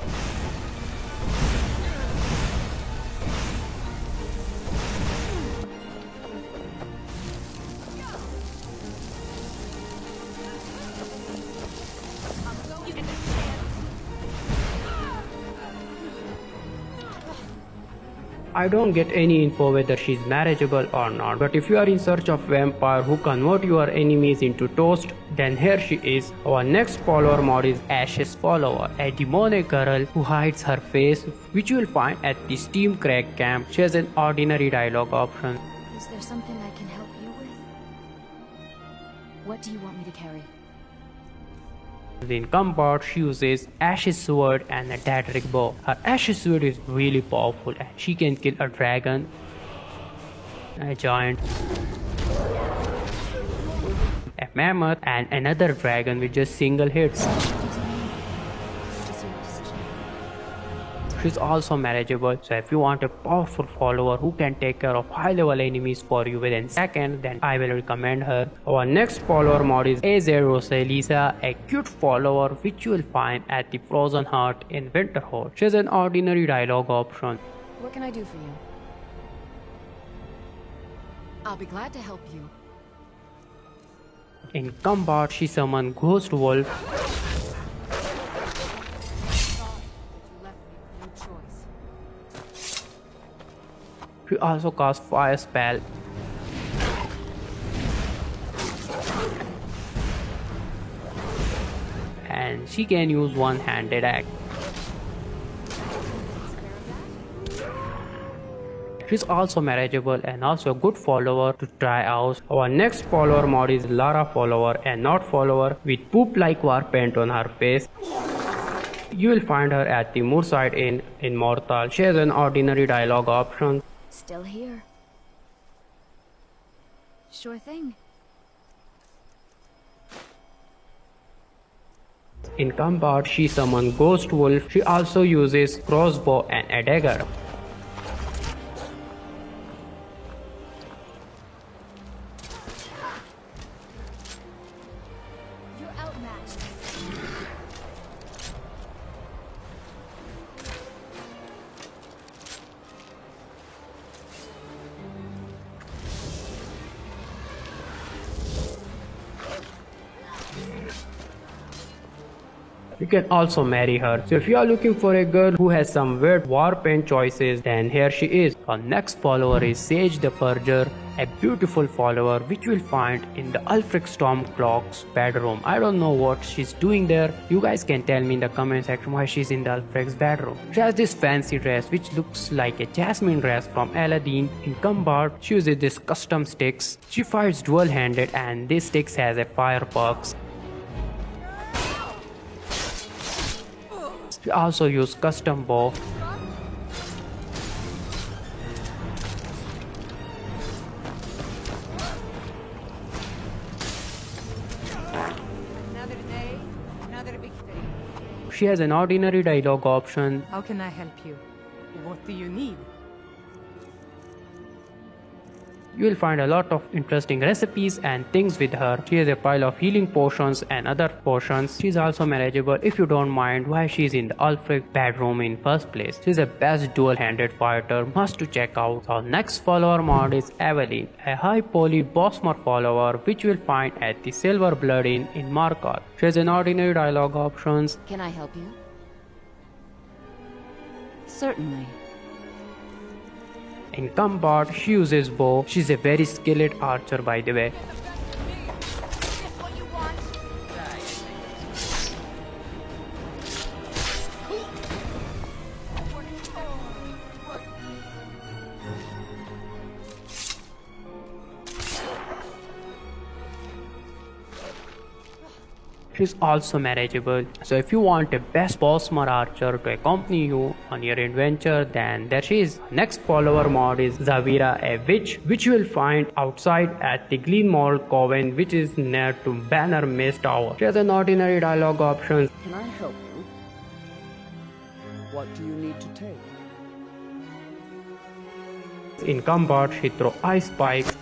I don't get any info whether she's marriageable or not, but if you are in search of vampire who convert your enemies into toast, then here she is. Our next follower mod is Ash's Follower, a demonic girl who hides her face, which you will find at the Steam Crack camp. She has an ordinary dialogue option. Is there something I can help you with? What do you want me to carry? In combat, she uses Ash's sword and a Daedric bow. Her Ash's sword is really powerful and she can kill a dragon, a giant, a mammoth, and another dragon with just single hits. Just your decision. She's also marriageable, so if you want a powerful follower who can take care of high level enemies for you within seconds, then I will recommend her. Our next follower mod is Azer Rosalisa, a cute follower which you will find at the Frozen Heart in Winterhold. She has an ordinary dialogue option. What can I do for you? I'll be glad to help you. In combat, she summons Ghost Wolf. You left me with no choice. She also casts Fire Spell. And she can use one-handed axe. She's also marriageable and also a good follower to try out. Our next follower mod is Lara Follower, a not follower with poop-like war paint on her face. You will find her at the Moorside Inn in Mortal. She has an ordinary dialogue option. Still here. Sure thing. In combat, she summons Ghost Wolf. She also uses crossbow and a dagger. you can also marry her. So if you are looking for a girl who has some weird war paint choices, then here she is. Our next follower is Sage the Purger, a beautiful follower which you will find in the Ulfric Stormcloak's bedroom. I don't know what she's doing there. You guys can tell me in the comment section why she's in the Ulfric's bedroom. She has this fancy dress which looks like a jasmine dress from Aladdin. In combat, she uses this custom sticks. She fights dual-handed and this sticks has a fire perks. She also uses custom bow. Another day, another victory. She has an ordinary dialogue option. How can I help you? What do you need? You will find a lot of interesting recipes and things with her. She has a pile of healing potions and other potions. She's also manageable if you don't mind why she's in the Ulfric bedroom in first place. She's a best dual-handed fighter, must to check out. Our next follower mod is Evelyn, a high poly boss mod follower which you will find at the Silver Blood Inn in Markarth. She has an ordinary dialogue options. Can I help you? Certainly. In combat, she uses bow. She's a very skilled archer by the way. She's also manageable. So if you want a best boss mod archer to accompany you on your adventure, then there she is. Next follower mod is Zavira, a witch which you will find outside at the Glenmore Coven, which is near to Banner Mist Tower. She has an ordinary dialogue option. Can I help you? What do you need to take? In combat, she throws ice spikes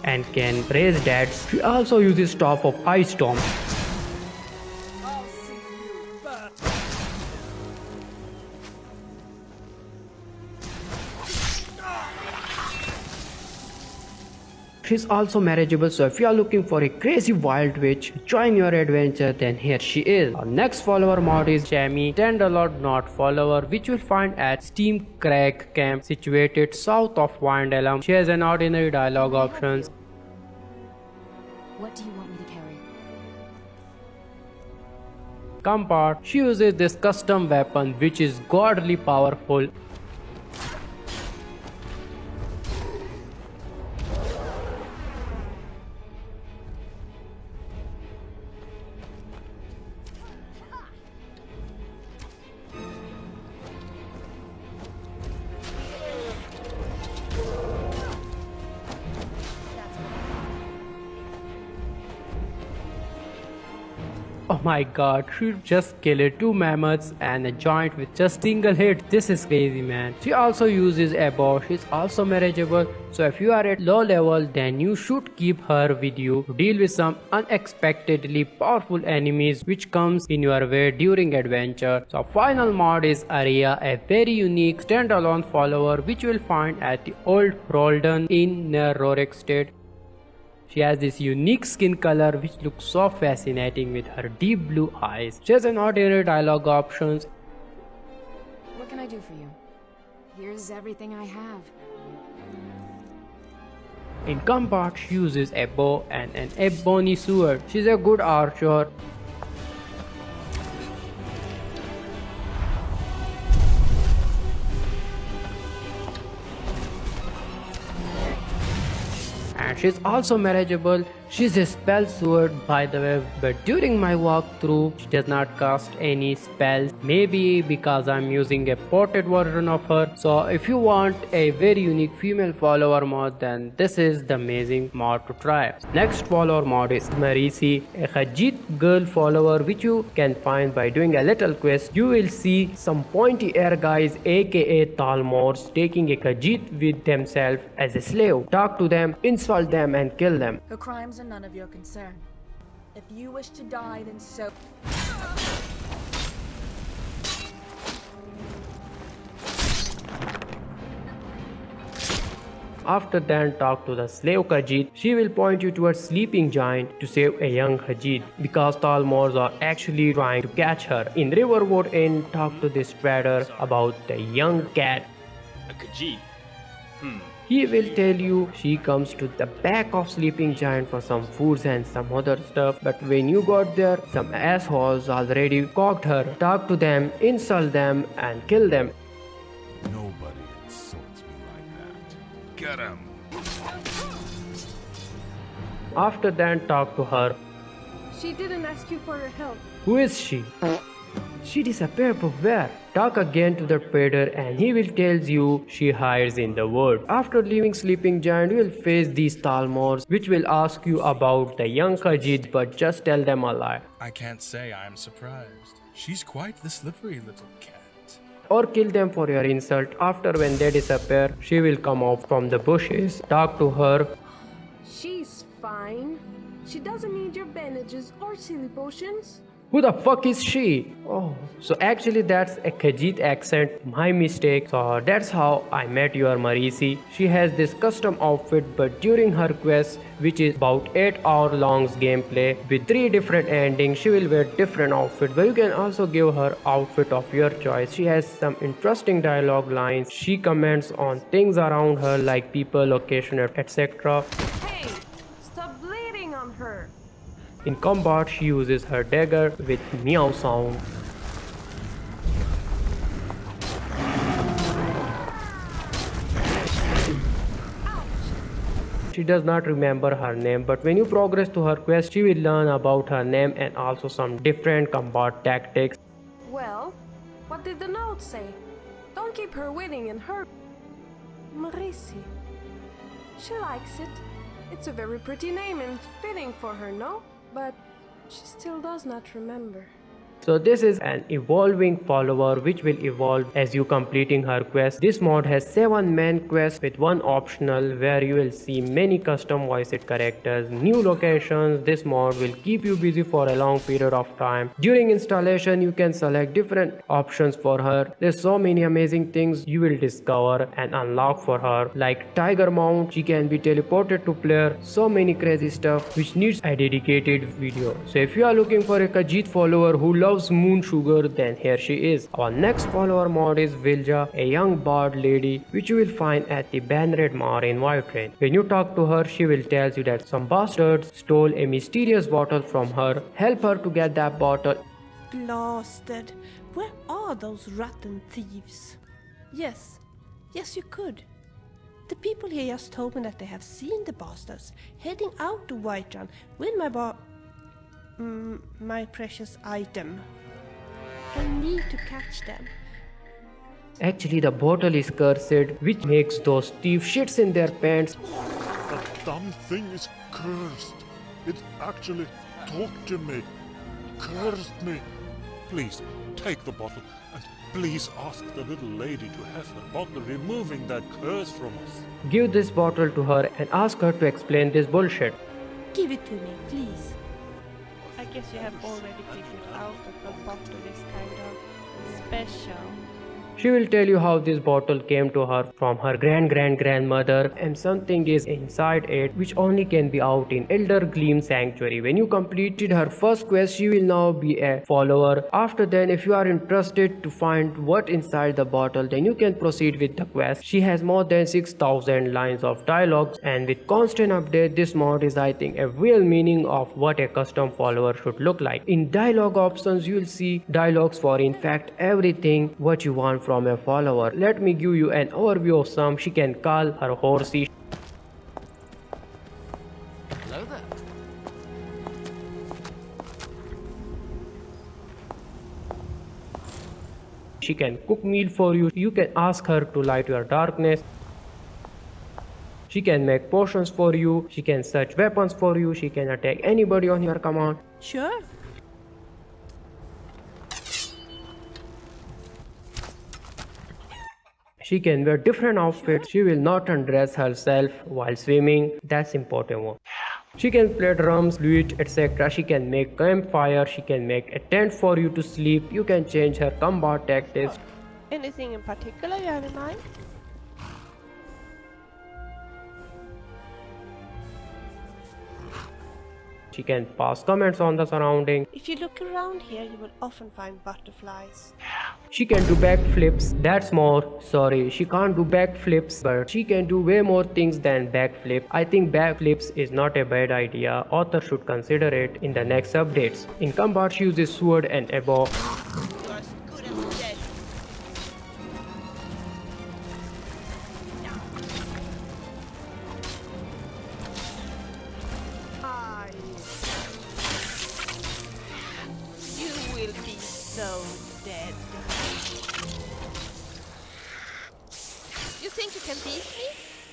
and can raise deads. She also uses Staff of Ice Storm. I'll see you burn. She's also marriageable, so if you are looking for a crazy wild witch, join your adventure, then here she is. Our next follower mod is Jamie, Standalone Not follower, which you will find at Steam Crack Camp situated south of Windhelm. She has an ordinary dialogue options. What do you want me to carry? Combat, she uses this custom weapon which is godly powerful. Oh my god, she just killed 2 mammoths and a giant with just single hit. This is crazy, man. She also uses a bow. She's also manageable. So if you are at low level, then you should keep her with you to deal with some unexpectedly powerful enemies which comes in your way during adventure. So final mod is Arya, a very unique standalone follower which you will find at the old Roldan in near Rorek State. She has this unique skin color which looks so fascinating with her deep blue eyes. She has an ordinary dialogue options. What can I do for you? Here's everything I have. In combat, she uses a bow and an ebony sword. She's a good archer. And she's also manageable. She's a spell sword by the way, but during my walkthrough she does not cast any spells, maybe because I'm using a ported version of her. So if you want a very unique female follower mod, then this is the amazing mod to try. Next follower mod is Marisi, a Khajiit girl follower which you can find by doing a little quest. You will see some pointy ear guys aka Talmors taking a Khajiit with themselves as a slave. Talk to them, insult them and kill them. Her crimes are none of your concern. If you wish to die, then so. After that, talk to the slave Khajiit. She will point you towards sleeping giant to save a young Khajiit because Talmors are actually trying to catch her. In Riverwood Inn, talk to this trader about the young cat. A Khajiit? He will tell you she comes to the back of sleeping giant for some foods and some other stuff, but when you got there, some assholes already cocked her. Talk to them, insult them and kill them. Nobody insults me like that. Get him. After that, talk to her. She didn't ask you for your help. Who is she? She disappeared from where? Talk again to the trader and he will tell you she hides in the wood. After leaving sleeping giant, you will face these Talmors which will ask you about the young Khajiit, but just tell them a lie. I can't say I am surprised. She's quite the slippery little cat. Or kill them for your insult. After when they disappear, she will come out from the bushes. Talk to her. She's fine. She doesn't need your bandages or silly potions. Who the fuck is she? Oh, so actually that's a Khajiit accent. My mistake. So that's how I met your Marisi. She has this custom outfit, but during her quest, which is about 8-hour long gameplay with 3 different endings, she will wear different outfits, but you can also give her outfit of your choice. She has some interesting dialogue lines. She comments on things around her like people, location, etc. Hey, stop bleeding on her. In combat, she uses her dagger with meow sound. She does not remember her name, but when you progress to her quest, she will learn about her name and also some different combat tactics. Well, what did the note say? Don't keep her waiting in her. Marisi. She likes it. It's a very pretty name and fitting for her, no? But she still does not remember. So this is an evolving follower which will evolve as you completing her quest. This mod has 7 main quests with 1 optional where you will see many custom voiced characters, new locations. This mod will keep you busy for a long period of time. During installation you can select different options for her. There's so many amazing things you will discover and unlock for her, like tiger mount. She can be teleported to player. So many crazy stuff which needs a dedicated video. So if you are looking for a Khajiit follower who loves moon sugar, then here she is. Our next follower mod is Vilja, a young bard lady which you will find at the Banred Mar in Whiterun. When you talk to her, she will tell you that some bastards stole a mysterious bottle from her. Help her to get that bottle. Blasted. Where are those rotten thieves? Yes, you could. The people here just told me that they have seen the bastards heading out to Whiterun with my precious item. I need to catch them. Actually, the bottle is cursed, which makes those thieves shits in their pants. That damn thing is cursed. It actually talked to me. Cursed me. Please, take the bottle and please ask the little lady to have her bottle removing that curse from us. Give this bottle to her and ask her to explain this bullshit. Give it to me, please. I guess you have already figured out that the bottle is kind of special. She will tell you how this bottle came to her from her grandmother, and something is inside it which only can be out in Elder Gleam Sanctuary. When you completed her first quest, she will now be a follower. After then, if you are interested to find what inside the bottle, then you can proceed with the quest. She has more than 6,000 lines of dialogues, and with constant update, this mod is, I think, a real meaning of what a custom follower should look like. In dialogue options, you will see dialogues for in fact everything what you want from a follower. Let me give you an overview of some. She can call her horsey. Hello there. She can cook meal for you. You can ask her to light your darkness. She can make potions for you. She can search weapons for you. She can attack anybody on your command. Sure. She can wear different outfits. She will not undress herself while swimming. That's important one. She can play drums, flute, etc. She can make campfire. She can make a tent for you to sleep. You can change her combat tactics. Anything in particular you have in mind? She can pass comments on the surrounding. If you look around here, you will often find butterflies. She can do backflips. That's more. Sorry, she can't do backflips, but she can do way more things than backflip. I think backflips is not a bad idea. Author should consider it in the next updates. In combat, she uses sword and a bow. You will be so dead. You think you can beat me?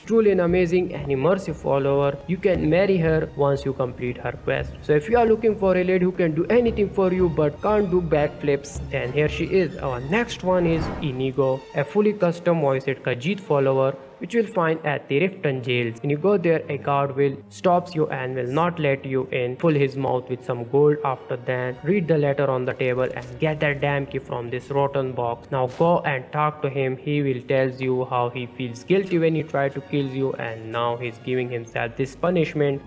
Truly an amazing and immersive follower. You can marry her once you complete her quest. So if you are looking for a lady who can do anything for you but can't do backflips, then here she is. Our next one is Inigo, a fully custom voiced Khajiit follower, which you will find at the Riften jails. When you go there, a guard will stops you and will not let you in. Fill his mouth with some gold. After that, read the letter on the table and get that damn key from this rotten box. Now go and talk to him. He will tell you how he feels guilty when he tried to kill you, and now he's giving himself this punishment.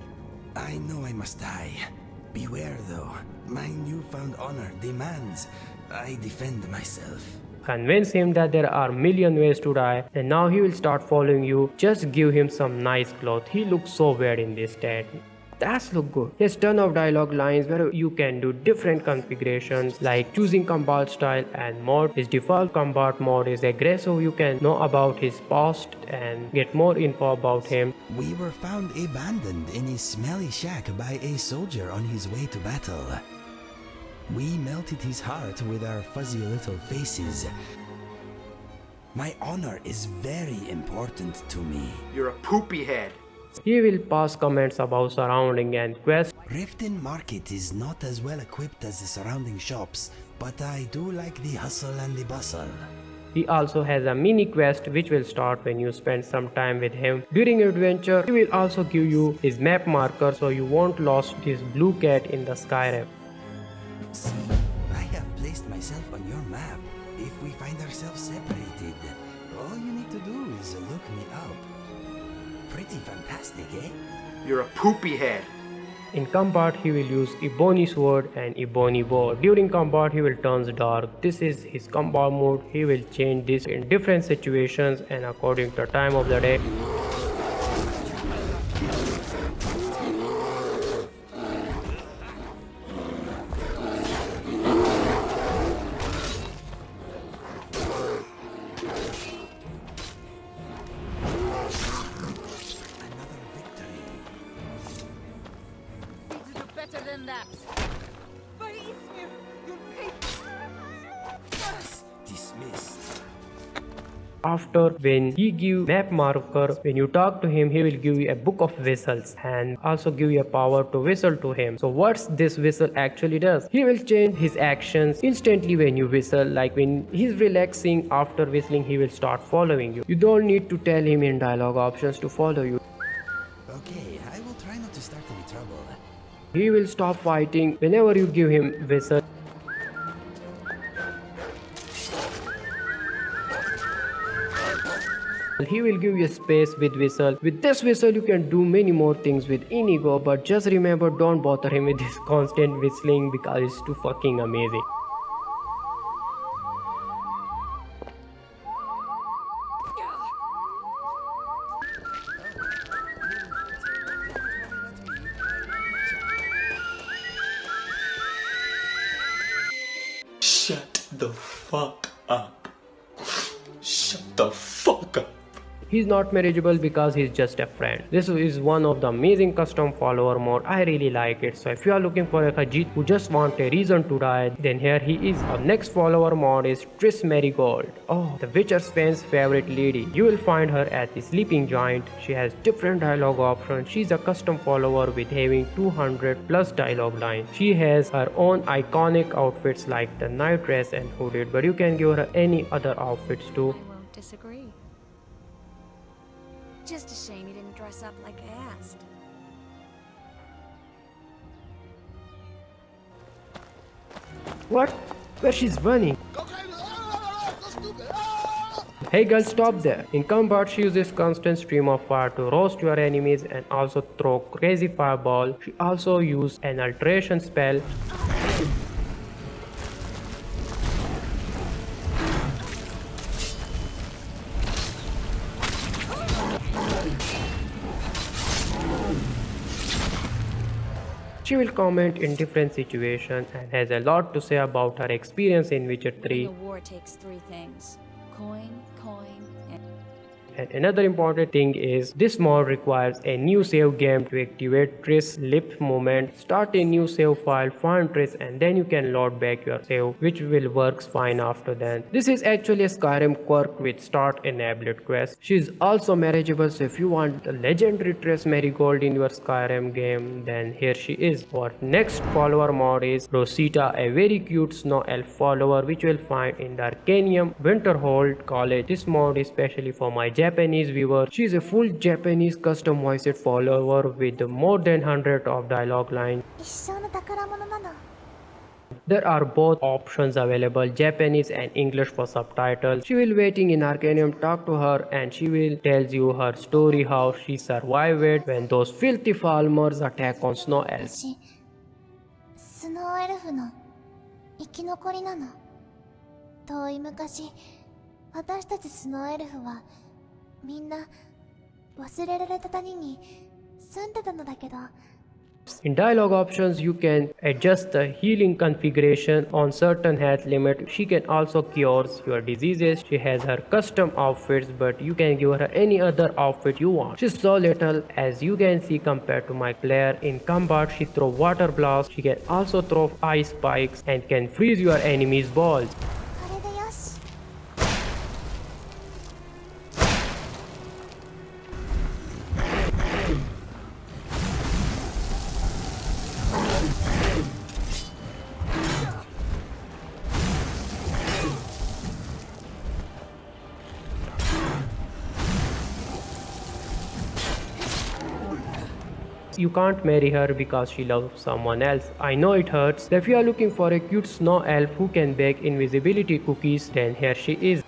I know I must die. Beware though. My newfound honor demands I defend myself. Convince him that there are million ways to die, and now he will start following you. Just give him some nice clothes. He looks so weird in this stat. That's look good. There's ton of dialogue lines where you can do different configurations like choosing combat style and mode. His default combat mode is aggressive. You can know about his past and get more info about him. We were found abandoned in a smelly shack by a soldier on his way to battle. We melted his heart with our fuzzy little faces. My honor is very important to me. You're a poopy head. He will pass comments about surrounding and quests. Riften Market is not as well equipped as the surrounding shops, but I do like the hustle and the bustle. He also has a mini quest which will start when you spend some time with him. During your adventure, he will also give you his map marker so you won't lose his blue cat in the Skyrim. See, I have placed myself on your map. If we find ourselves separated, all you need to do is look me up. Pretty fantastic, eh? You're a poopy head. In combat, he will use Ebony sword and Ebony bow. During combat, he will turn dark. This is his combat mode. He will change this in different situations and according to the time of the day. Better than that. Dismissed. After, when he give map marker, when you talk to him, he will give you a book of whistles and also give you a power to whistle to him. So what's this whistle actually does? He will change his actions instantly when you whistle. Like when he's relaxing, after whistling he will start following you. You don't need to tell him in dialogue options to follow you. Okay, I will try not to start any trouble. He will stop fighting whenever you give him whistle. He will give you space with whistle. With this whistle you can do many more things with Inigo, but just remember, don't bother him with this constant whistling because it's too fucking amazing. Shut the fuck up. Shut the fuck up. He's not marriageable because he's just a friend. This is one of the amazing custom follower mod. I really like it. So if you are looking for a Khajiit who just want a reason to die, then here he is. Our next follower mod is Triss Marigold. Oh, the Witcher's fans' favorite lady. You will find her at the Sleeping Giant. She has different dialogue options. She's a custom follower with having 200 plus dialogue lines. She has her own iconic outfits like the night dress and hooded, but you can give her any other outfits too. I won't disagree. Just a shame you didn't dress up like I asked. What? Where she's running? Hey girl, stop there. In combat, she uses constant stream of fire to roast your enemies and also throw crazy fireball. She also uses an alteration spell. She will comment in different situations and has a lot to say about her experience in Witcher 3. A war takes three things: coin, and... And another important thing is this mod requires a new save game to activate Triss lip movement. Start a new save file, find Triss, and then you can load back your save, which will work fine after that. This is actually a Skyrim quirk with start enabled quest. She is also marriageable, so if you want the legendary Triss Marigold in your Skyrim game, then here she is. Our next follower mod is Rosita, a very cute snow elf follower which you will find in the Arcanium Winterhold College. This mod is especially for my Japanese viewer. She is a full Japanese custom voiced follower with more than 100 of dialogue lines. There are both options available, Japanese and English for subtitles. She will waiting in Arcanium, talk to her and she will tell you her story, how she survived it when those filthy farmers attack on snow elves. スノーエルフの生き残りなの。遠い昔、私たちスノーエルフはみんな忘れられた谷に住んでたのだけど。In dialogue options, you can adjust the healing configuration on certain health limit. She can also cure your diseases. She has her custom outfits, but you can give her any other outfit you want. She's so little, as you can see compared to my player. In combat, she throws water blasts. She can also throw ice spikes and can freeze your enemy's balls. You can't marry her because she loves someone else. I know it hurts. If you are looking for a cute snow elf who can bake invisibility cookies, then here she is.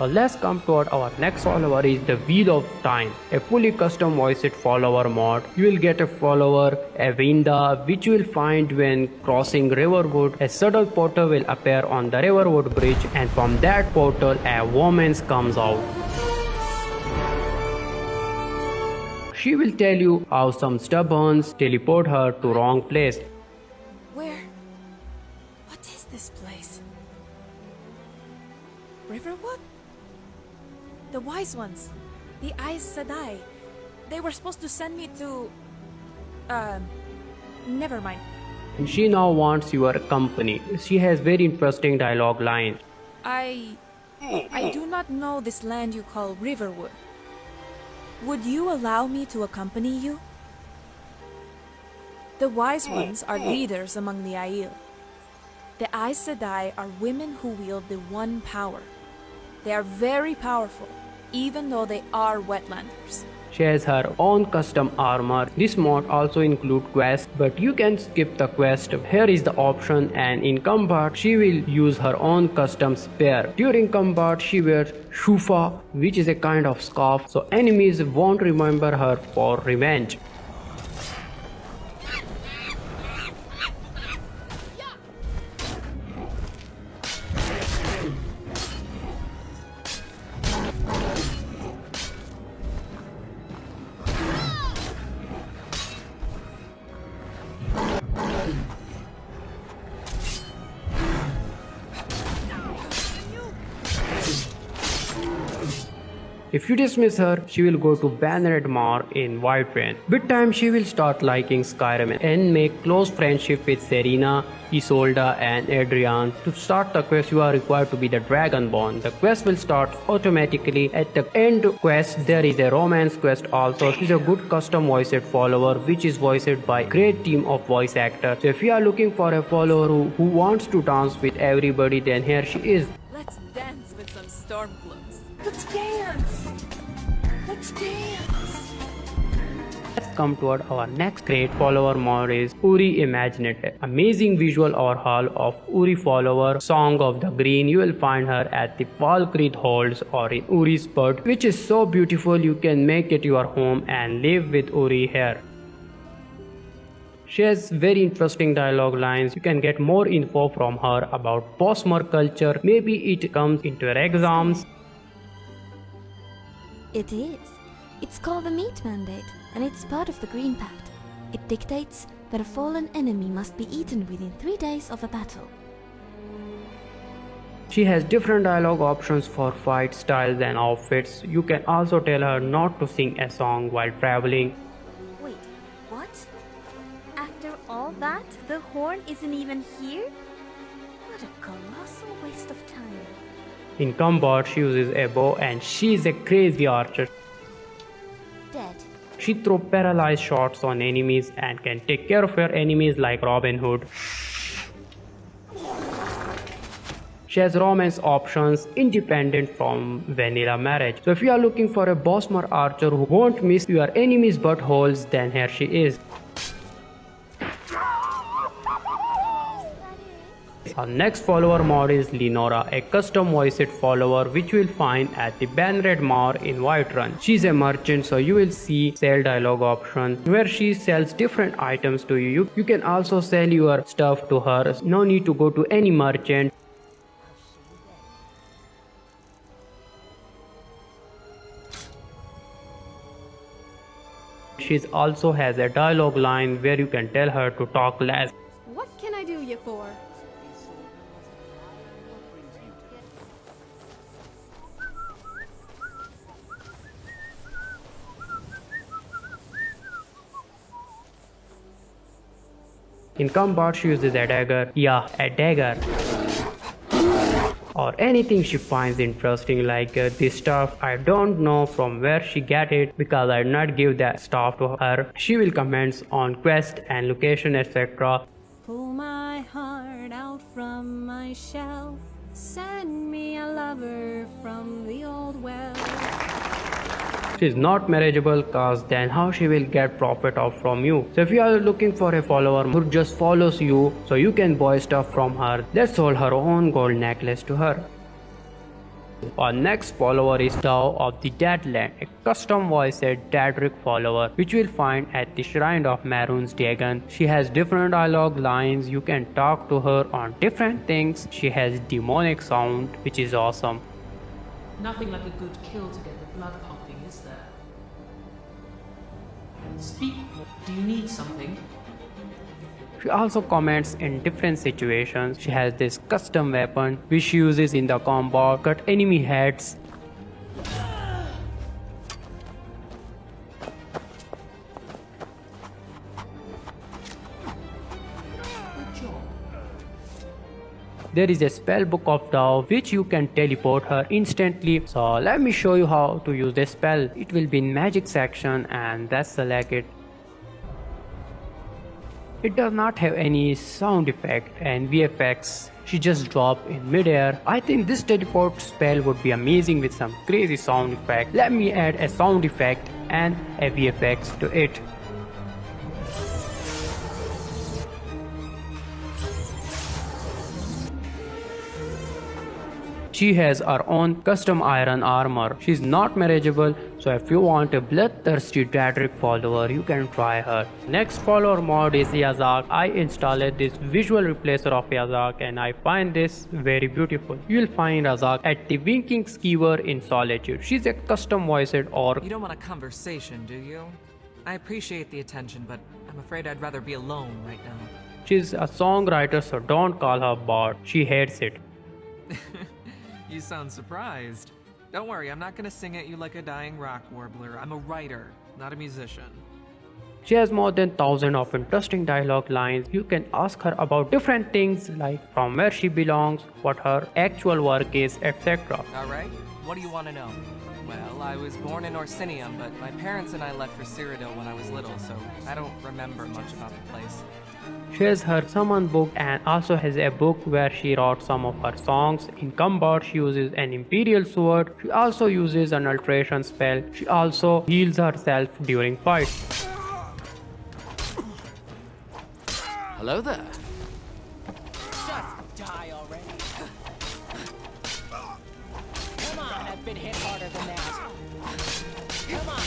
Let's come to our next follower is the Wheel of Time, a fully custom voiced follower mod. You will get a follower, Avinda, which you will find when crossing Riverwood. A subtle portal will appear on the Riverwood bridge, and from that portal a woman comes out. She will tell you how some stubborns teleport her to wrong place. Where? What is this place? Riverwood? The Wise Ones. The Aes Sedai. They were supposed to send me to... never mind. She now wants your company. She has very interesting dialogue line. I do not know this land you call Riverwood. Would you allow me to accompany you? The Wise Ones are leaders among the Aiel. The Aes Sedai are women who wield the One Power. They are very powerful, even though they are wetlanders. She has her own custom armor. This mod also includes quests, but you can skip the quest. Here is the option, and in combat she will use her own custom spear. During combat she wears shufa, which is a kind of scarf, so enemies won't remember her for revenge. If you dismiss her, she will go to Banneret Mar in Whiterun. With time, she will start liking Skyrim and make close friendship with Serena, Isolde and Adrian. To start the quest, you are required to be the Dragonborn. The quest will start automatically. At the end quest, there is a romance quest also. She's a good custom voiced follower which is voiced by a great team of voice actors. So if you are looking for a follower who wants to dance with everybody, then here she is. Let's dance with some Stormcloaks. Let's dance! Let's dance! Let's come toward our next great follower mod is Uri Imaginative. Amazing visual overhaul of Uri follower Song of the Green. You will find her at the Valkyrie Halls or in Uri's Bud, which is so beautiful you can make it your home and live with Uri here. She has very interesting dialogue lines. You can get more info from her about post-war culture. Maybe it comes into your exams. It is. It's called the Meat Mandate, and it's part of the Green Pact. It dictates that a fallen enemy must be eaten within 3 days of a battle. She has different dialogue options for fight styles and outfits. You can also tell her not to sing a song while traveling. Wait, what? After all that, the horn isn't even here? What a colossal waste of time. In combat, she uses a bow and she is a crazy archer. Dead. She throws paralyzed shots on enemies and can take care of her enemies like Robin Hood. She has romance options independent from vanilla marriage. So if you are looking for a bossmore archer who won't miss your enemies' buttholes, then here she is. Our next follower mod is Lenora, a custom voiced follower which you will find at the Banred Mar in Whiterun. She is a merchant, so you will see sell dialogue option where she sells different items to you. You can also sell your stuff to her. No need to go to any merchant. She also has a dialogue line where you can tell her to talk less. What can I do you for? In combat, she uses a dagger. Yeah, a dagger. Or anything she finds interesting, like this stuff. I don't know from where she get it because I did not give that stuff to her. She will comment on quest and location, etc. Pull my heart out from my shell. Send me a lover from the old well. She is not marriageable, cause then how she will get profit off from you. So if you are looking for a follower who just follows you so you can buy stuff from her, let's sold her own gold necklace to her. Our next follower is Tao of the Deadland, a custom voiced Daedric follower which you will find at the Shrine of Maroon's Dagon. She has different dialogue lines. You can talk to her on different things. She has demonic sound which is awesome. Nothing like a good kill to get the blood pumping, is there? Speak, do you need something? She also comments in different situations. She has this custom weapon which she uses in the combat, cut enemy heads. There is a spell book of Tao which you can teleport her instantly. So let me show you how to use the spell. It will be in magic section and let's select it. It does not have any sound effect and VFX. She just dropped in midair. I think this teleport spell would be amazing with some crazy sound effect. Let me add a sound effect and a VFX to it. She has her own custom iron armor. She's not marriageable, so if you want a bloodthirsty Daedric follower, you can try her. Next follower mod is Yazak. I installed this visual replacer of Yazak and I find this very beautiful. You will find Yazak at the Winking Skeever in Solitude. She's a custom voiced orc. You don't want a conversation, do you? I appreciate the attention, but I'm afraid I'd rather be alone right now. She's a songwriter, so don't call her bot. She hates it. You sound surprised. Don't worry, I'm not gonna sing at you like a dying rock warbler. I'm a writer, not a musician. She has more than 1,000 of interesting dialogue lines. You can ask her about different things like from where she belongs, what her actual work is, etc. Alright, what do you want to know? Well, I was born in Orsinium, but my parents and I left for Cyrodiil when I was little, so I don't remember much about the place. She has her summon book and also has a book where she wrote some of her songs. In combat, she uses an imperial sword. She also uses an alteration spell. She also heals herself during fights. Hello there. Just die already. Come on, I've been hit harder than that. Come on.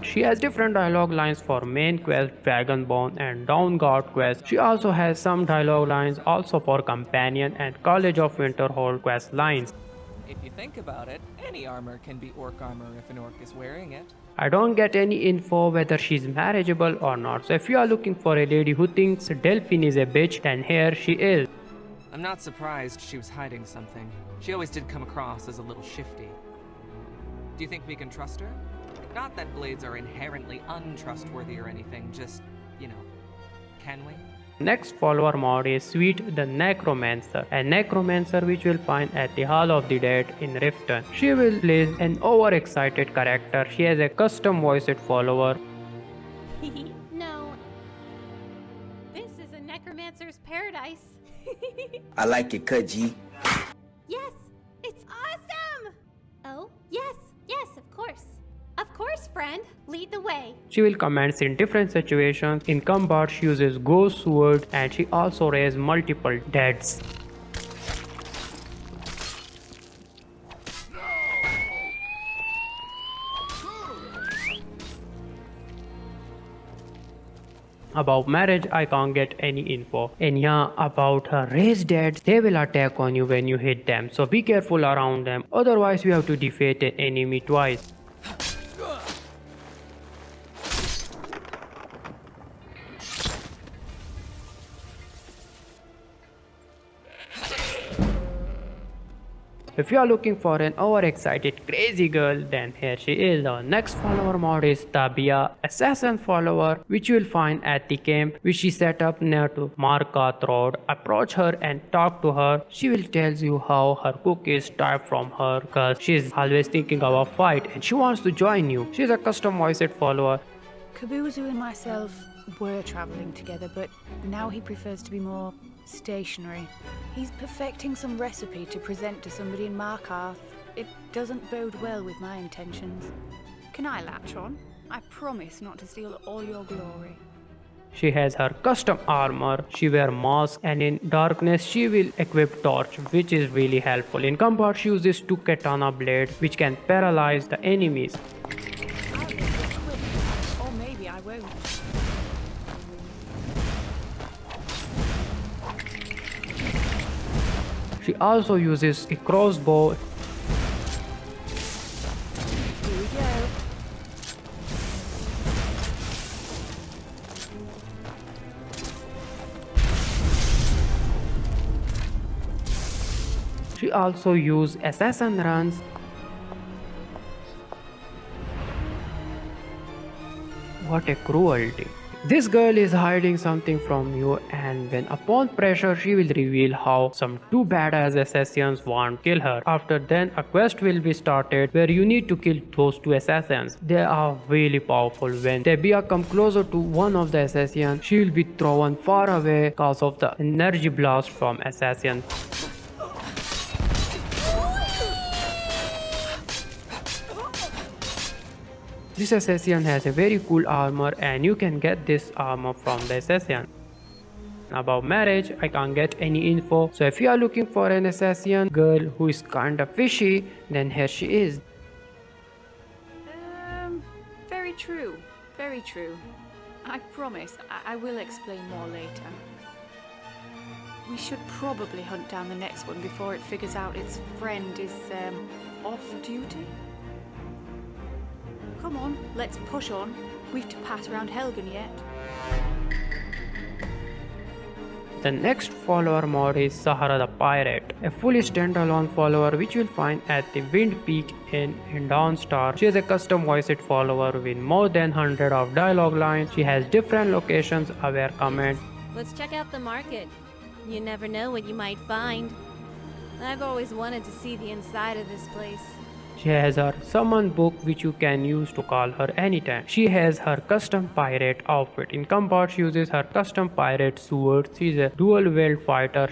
She has different dialogue lines for main quest Dragonborn and Dawnguard quest. She also has some dialogue lines also for companion and College of Winterhold quest lines. If you think about it, any armor can be orc armor if an orc is wearing it. I don't get any info whether she's marriageable or not, so if you are looking for a lady who thinks Delphine is a bitch, then here she is. I'm not surprised she was hiding something. She always did come across as a little shifty. Do you think we can trust her? Not that blades are inherently untrustworthy or anything, just, you know, can we? Next follower mod is Sweet the Necromancer, a necromancer which you'll find at the Hall of the Dead in Riften. She will play an overexcited character. She has a custom voiced follower. No. This is a necromancer's paradise. I like it, cut G. Yes, it's awesome! Oh, yes, of course. Of course, friend. Lead the way. She will command in different situations. In combat, she uses Ghost Sword and she also raises multiple deads. About marriage, I can't get any info. And yeah, about her raised dead, they will attack on you when you hit them. So be careful around them. Otherwise, you have to defeat an enemy twice. If you are looking for an overexcited crazy girl, then here she is. Our next follower mod is Tabia, assassin follower, which you will find at the camp which she set up near to Markath Road. Approach her and talk to her. She will tell you how her cook is tired from her because she is always thinking of a fight and she wants to join you. She is a custom voiced follower. Kabuzu and myself were travelling together, but now he prefers to be more stationary. He's perfecting some recipe to present to somebody in Markarth. It doesn't bode well with my intentions. Can I latch on? I promise not to steal all your glory. She has her custom armor, she wears mask, and in darkness she will equip torch, which is really helpful. In combat she uses 2 katana blades which can paralyze the enemies. Or maybe I won't. She also uses a crossbow. Here we go. She also uses assassin runs. What a cruelty. This girl is hiding something from you, and when upon pressure she will reveal how some 2 badass assassins want to kill her. After then a quest will be started where you need to kill those 2 assassins. They are really powerful. When Tabia come closer to one of the assassins, she will be thrown far away because of the energy blast from assassin. This assassin has a very cool armor and you can get this armor from the assassin. About marriage, I can't get any info, so if you are looking for an assassin girl who is kinda fishy, then here she is. Very true. Very true. I promise I will explain more later. We should probably hunt down the next one before it figures out its friend is off duty. Come on, let's push on. We've to pass around Helgen yet. The next follower mod is Sahara the Pirate, a fully standalone follower which you will find at the Wind Peak in Dawnstar. She is a custom voiced follower with more than 100 of dialogue lines. She has different locations aware comments. Let's check out the market. You never know what you might find. I've always wanted to see the inside of this place. She has her summon book which you can use to call her anytime. She has her custom pirate outfit. In combat she uses her custom pirate sword. She is a dual wield fighter.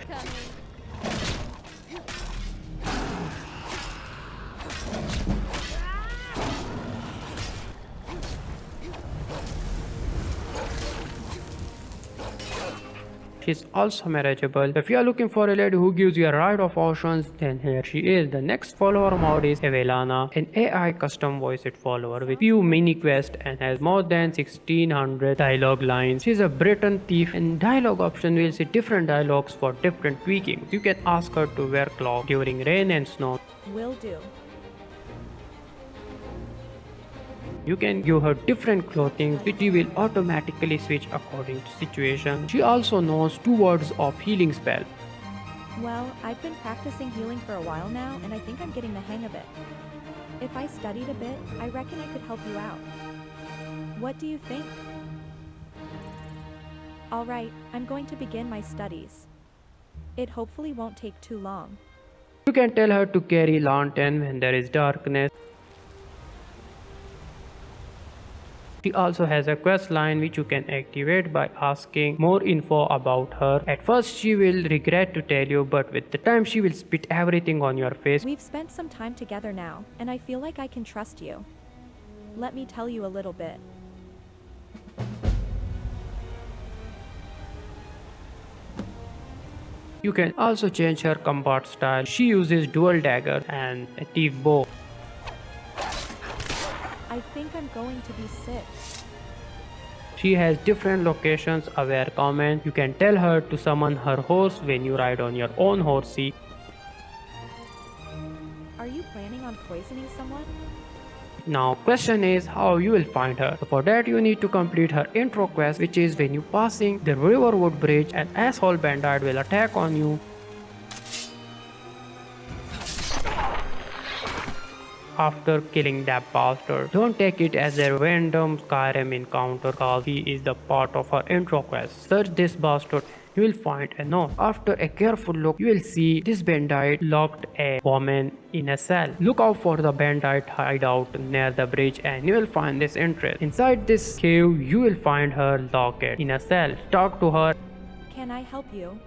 she's also marriageable. If you are looking for a lady who gives you a ride of oceans, then here she is. The next follower mod is Evelana, an AI custom voiced follower with few mini quests and has more than 1600 dialogue lines. She's a Britain thief, and dialogue option will see different dialogues for different tweakings. You can ask her to wear cloaks during rain and snow. Will do. You can give her different clothing which she will automatically switch according to situation. She also knows 2 words of healing spell. Well, I've been practicing healing for a while now, and I think I'm getting the hang of it. If I studied a bit, I reckon I could help you out. What do you think? Alright, I'm going to begin my studies. It hopefully won't take too long. You can tell her to carry lantern when there is darkness. She also has a quest line which you can activate by asking more info about her. At first she will regret to tell you, but with the time she will spit everything on your face. We've spent some time together now, and I feel like I can trust you. Let me tell you a little bit. You can also change her combat style. She uses dual dagger and a thief bow. I think I'm going to be sick. She has different locations aware comment. You can tell her to summon her horse when you ride on your own horsey. Are you planning on poisoning someone? Now question is how you will find her. So for that you need to complete her intro quest, which is when you passing the Riverwood Bridge, an asshole bandit will attack on you. After killing that bastard, don't take it as a random Skyrim encounter cause he is the part of her intro quest. Search this bastard, you will find a note. After a careful look, you will see this bandit locked a woman in a cell. Look out for the bandit hideout near the bridge and you will find this entrance. Inside this cave, you will find her locked in a cell. Talk to her. Can I help you?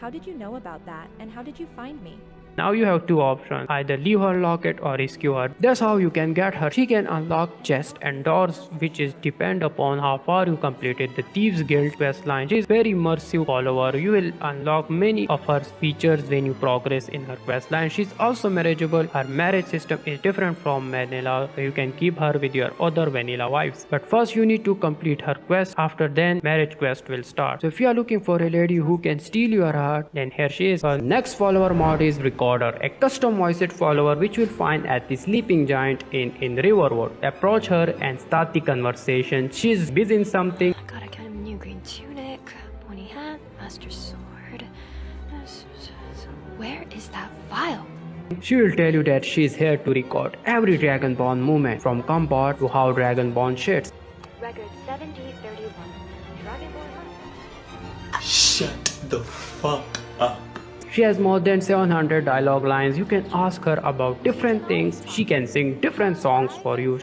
How did you know about that, and how did you find me? Now you have 2 options, either leave her locket or rescue her. That's how you can get her. She can unlock chests and doors, which is depend upon how far you completed the Thieves Guild quest line. She is very immersive follower. You will unlock many of her features when you progress in her quest line. She is also marriageable. Her marriage system is different from vanilla, so you can keep her with your other vanilla wives. But first you need to complete her quest. After then marriage quest will start. So if you are looking for a lady who can steal your heart, then here she is. Her next follower mod is Recorder, a custom voiced follower which you will find at the sleeping giant in Riverwood. Approach her and start the conversation. She's busy in something. Gotta get him a new green tunic, pointy hat, master sword. Where is that file? She will tell you that she is here to record every Dragonborn movement, from combat to how Dragonborn shits. Record 7D31. Dragonborn. Shut the fuck up. She has more than 700 dialogue lines. You can ask her about different things. She can sing different songs for you.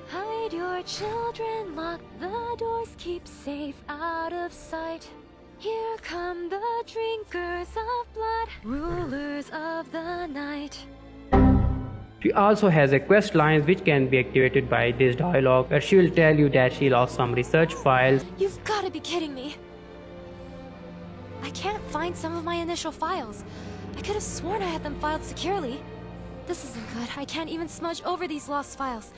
Hide your children, lock the doors, keep safe out of sight. Here come the drinkers of blood, rulers of the night. She also has a quest line which can be activated by this dialogue, where she will tell you that she lost some research files. You've got to be kidding me. I can't find some of my initial files. I could have sworn I had them filed securely. This isn't good. I can't even smudge over these lost files.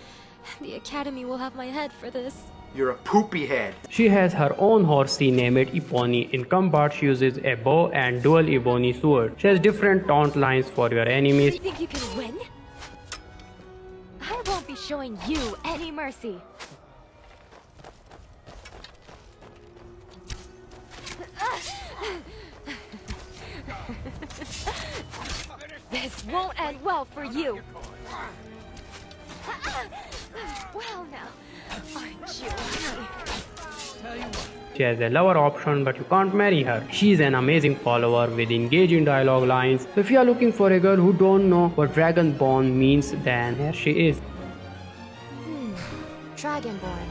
The Academy will have my head for this. You're a poopy head. She has her own horsey named Ebony. In combat, she uses a bow and dual ebony sword. She has different taunt lines for your enemies. You think you can win? I won't be showing you any mercy. This won't end well for you. Well now, aren't you happy? She has a lover option, but you can't marry her. She is an amazing follower with engaging dialogue lines. So if you are looking for a girl who don't know what Dragonborn means, then here she is. Dragonborn.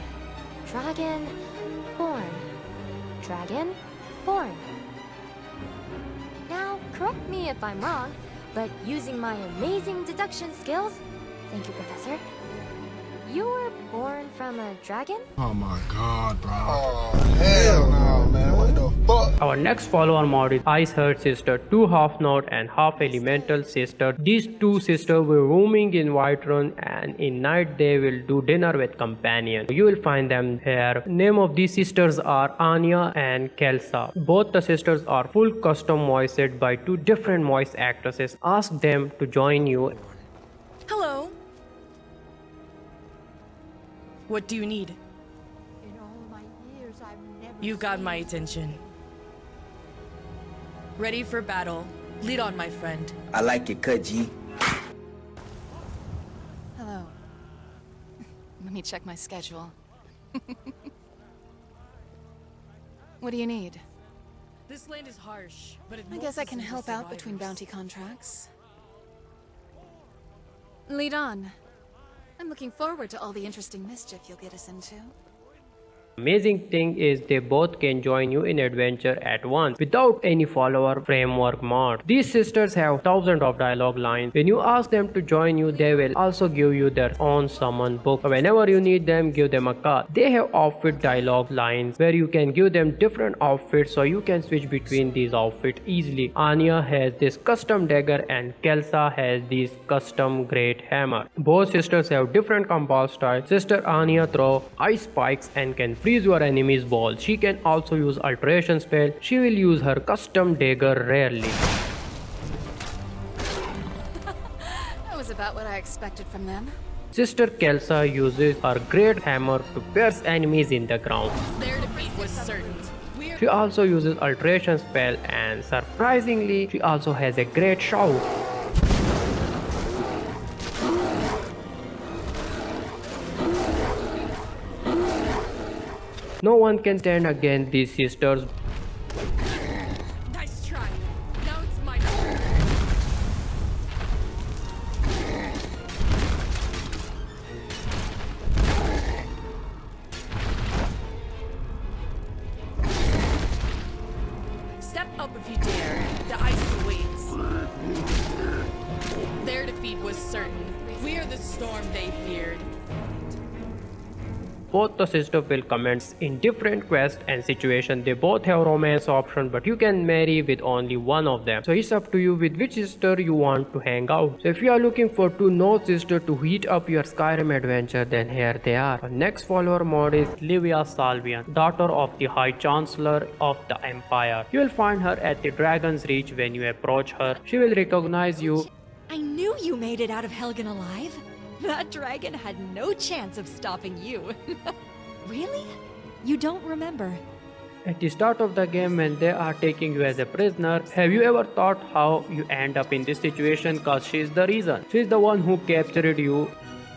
Dragonborn. Dragonborn. Now, correct me if I'm wrong, but using my amazing deduction skills, thank you, Professor, you were born from a dragon? Oh my god, bro. Oh, hell no, man. What the fuck? Our next follower mod is Ice Her Sister, 2 half Nord and half Elemental sister. These 2 sisters will roaming in Whiterun, and in night they will do dinner with companion. You will find them here. Name of these sisters are Anya and Kelsa. Both the sisters are full custom voiced by 2 different voice actresses. Ask them to join you. Hello. What do you need? In all my years, I've never You got my attention. Ready for battle. Lead on, my friend. I like it, Kaji. Hello. Let me check my schedule. What do you need? This land is harsh, but it I guess I can help out between bounty contracts. Lead on. I'm looking forward to all the interesting mischief you'll get us into. Amazing thing is they both can join you in adventure at once without any follower framework mod. These sisters have thousands of dialogue lines. When you ask them to join you, they will also give you their own summon book. Whenever you need them, give them a card. They have outfit dialogue lines where you can give them different outfits so you can switch between these outfits easily. Anya has this custom dagger and Kelsa has this custom great hammer. Both sisters have different combat styles. Sister Anya throw ice spikes and can freeze your enemy's ball. She can also use alteration spell. She will use her custom dagger rarely. That was about what I expected from them. Sister Kelsa uses her great hammer to pierce enemies in the ground. Their defeat was certain. She also uses alteration spell, and surprisingly, she also has a great shout. No one can stand against these sisters. Nice try. Now it's my turn. Step up if you dare. The ice awaits. Their defeat was certain. We are the storm they feared. Both the sisters will commence in different quests and situations. They both have romance option, but you can marry with only one of them. So it's up to you with which sister you want to hang out. So if you are looking for 2 Nord sisters to heat up your Skyrim adventure, then here they are. Our next follower mod is Livia Salvian, daughter of the High Chancellor of the Empire. You will find her at the Dragon's Reach. When you approach her, she will recognize you. I knew you made it out of Helgen alive. That dragon had no chance of stopping you. Really? You don't remember? At the start of the game, when they are taking you as a prisoner, have you ever thought how you end up in this situation? Cause she is the reason. She is the one who captured you.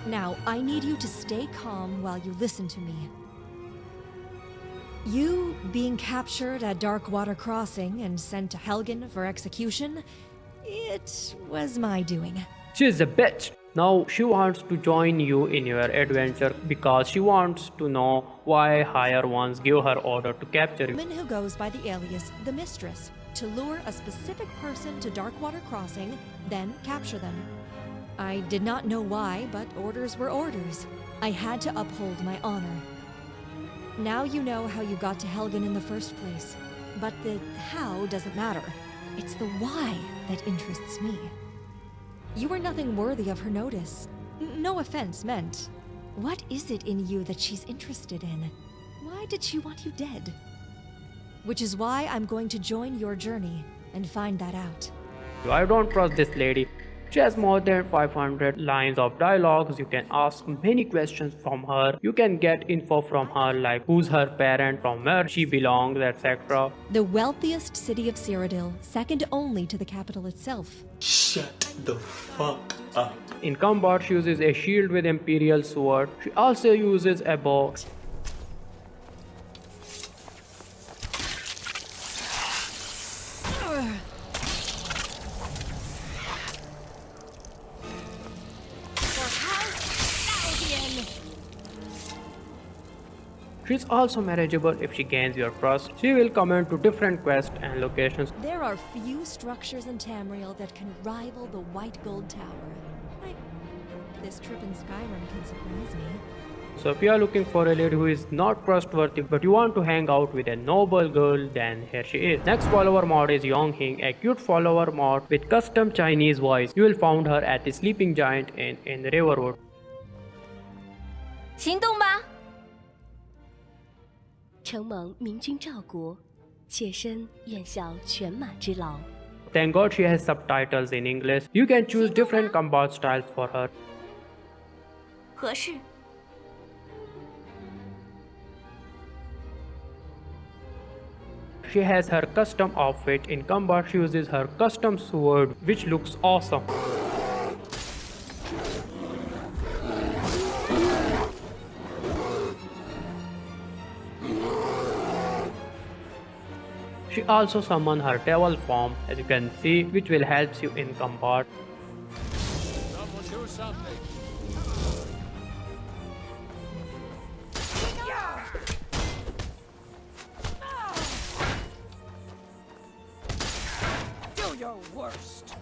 Now, I need you to stay calm while you listen to me. You being captured at Darkwater Crossing and sent to Helgen for execution, it was my doing. She is a bitch. Now she wants to join you in your adventure because she wants to know why higher ones give her order to capture you. Woman who goes by the alias The Mistress to lure a specific person to Darkwater Crossing, then capture them. I did not know why, but orders were orders. I had to uphold my honor. Now you know how you got to Helgen in the first place. But the how doesn't matter. It's the why that interests me. You are nothing worthy of her notice. No offense meant. What is it in you that she's interested in? Why did she want you dead? Which is why I'm going to join your journey and find that out. I don't trust this lady. She has more than 500 lines of dialogues. You can ask many questions from her. You can get info from her like who's her parent, from where she belongs, etc. The wealthiest city of Cyrodiil, second only to the capital itself. Shut the fuck up. In combat, she uses a shield with Imperial sword. She also uses a bow. She's also marriageable if she gains your trust. She will comment to different quests and locations. There are few structures in Tamriel that can rival the White Gold Tower. This trip in Skyrim can surprise me. So if you are looking for a lady who is not trustworthy but you want to hang out with a noble girl, then here she is. Next follower mod is Yonghing, a cute follower mod with custom Chinese voice. You will find her at the Sleeping Giant in Riverwood. 行动吧！承蒙明君照国，妾身愿效犬马之劳。 Thank God she has subtitles in English. You can choose different combat styles for her. 合适。 She has her custom outfit. In combat she uses her custom sword which looks awesome. She also summons her devil form, as you can see, which will help you in combat. Someone do something. Do your worst.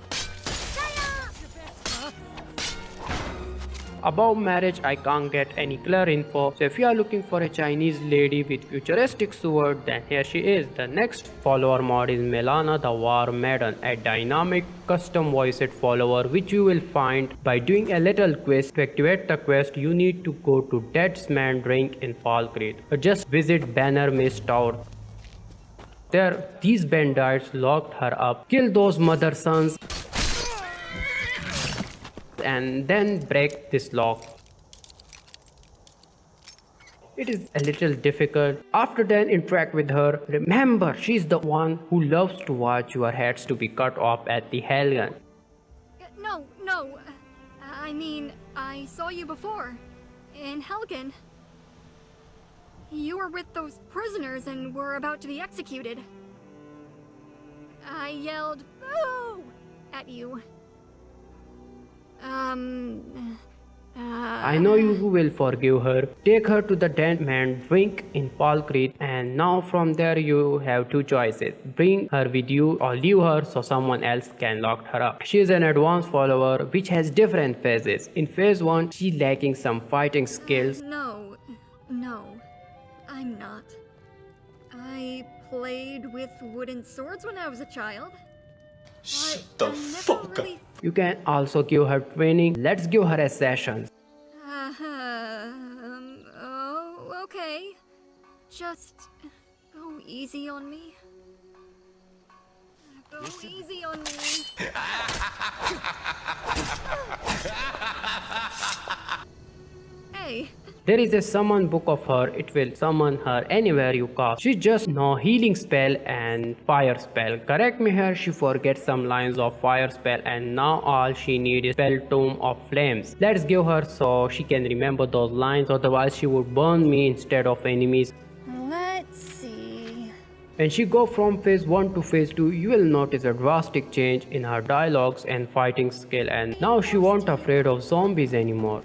About marriage, I can't get any clear info, so if you are looking for a Chinese lady with futuristic sword, then here she is. The next follower mod is Melana the War Maiden, a dynamic custom voiced follower which you will find by doing a little quest. To activate the quest, you need to go to Deadsman Drink in Falkreath, or just visit Banner Mist Tower. There, these bandits locked her up, kill those mother sons, and then break this lock. It is a little difficult. After then interact with her. Remember, she's the one who loves to watch your heads to be cut off at the Helgen. No. I mean, I saw you before. In Helgen. You were with those prisoners and were about to be executed. I yelled, "Boo!" at you. I know you will forgive her. Take her to the Deadman Drink in Falkreath, and now from there you have two choices. Bring her with you or leave her so someone else can lock her up. She is an advanced follower which has different phases. In phase 1, she lacking some fighting skills. No, I'm not. I played with wooden swords when I was a child. Shut the fuck up. You can also give her training. Let's give her a session. Oh, okay. Just go easy on me. Go easy on me. Hey. There is a summon book of her. It will summon her anywhere you cast. She just know healing spell and fire spell. Correct me here, she forgets some lines of fire spell and now all she needs is spell Tome of Flames. Let's give her so she can remember those lines, otherwise she would burn me instead of enemies. Let's see. When she go from phase 1 to phase 2, you will notice a drastic change in her dialogues and fighting skill, and now she won't afraid of zombies anymore.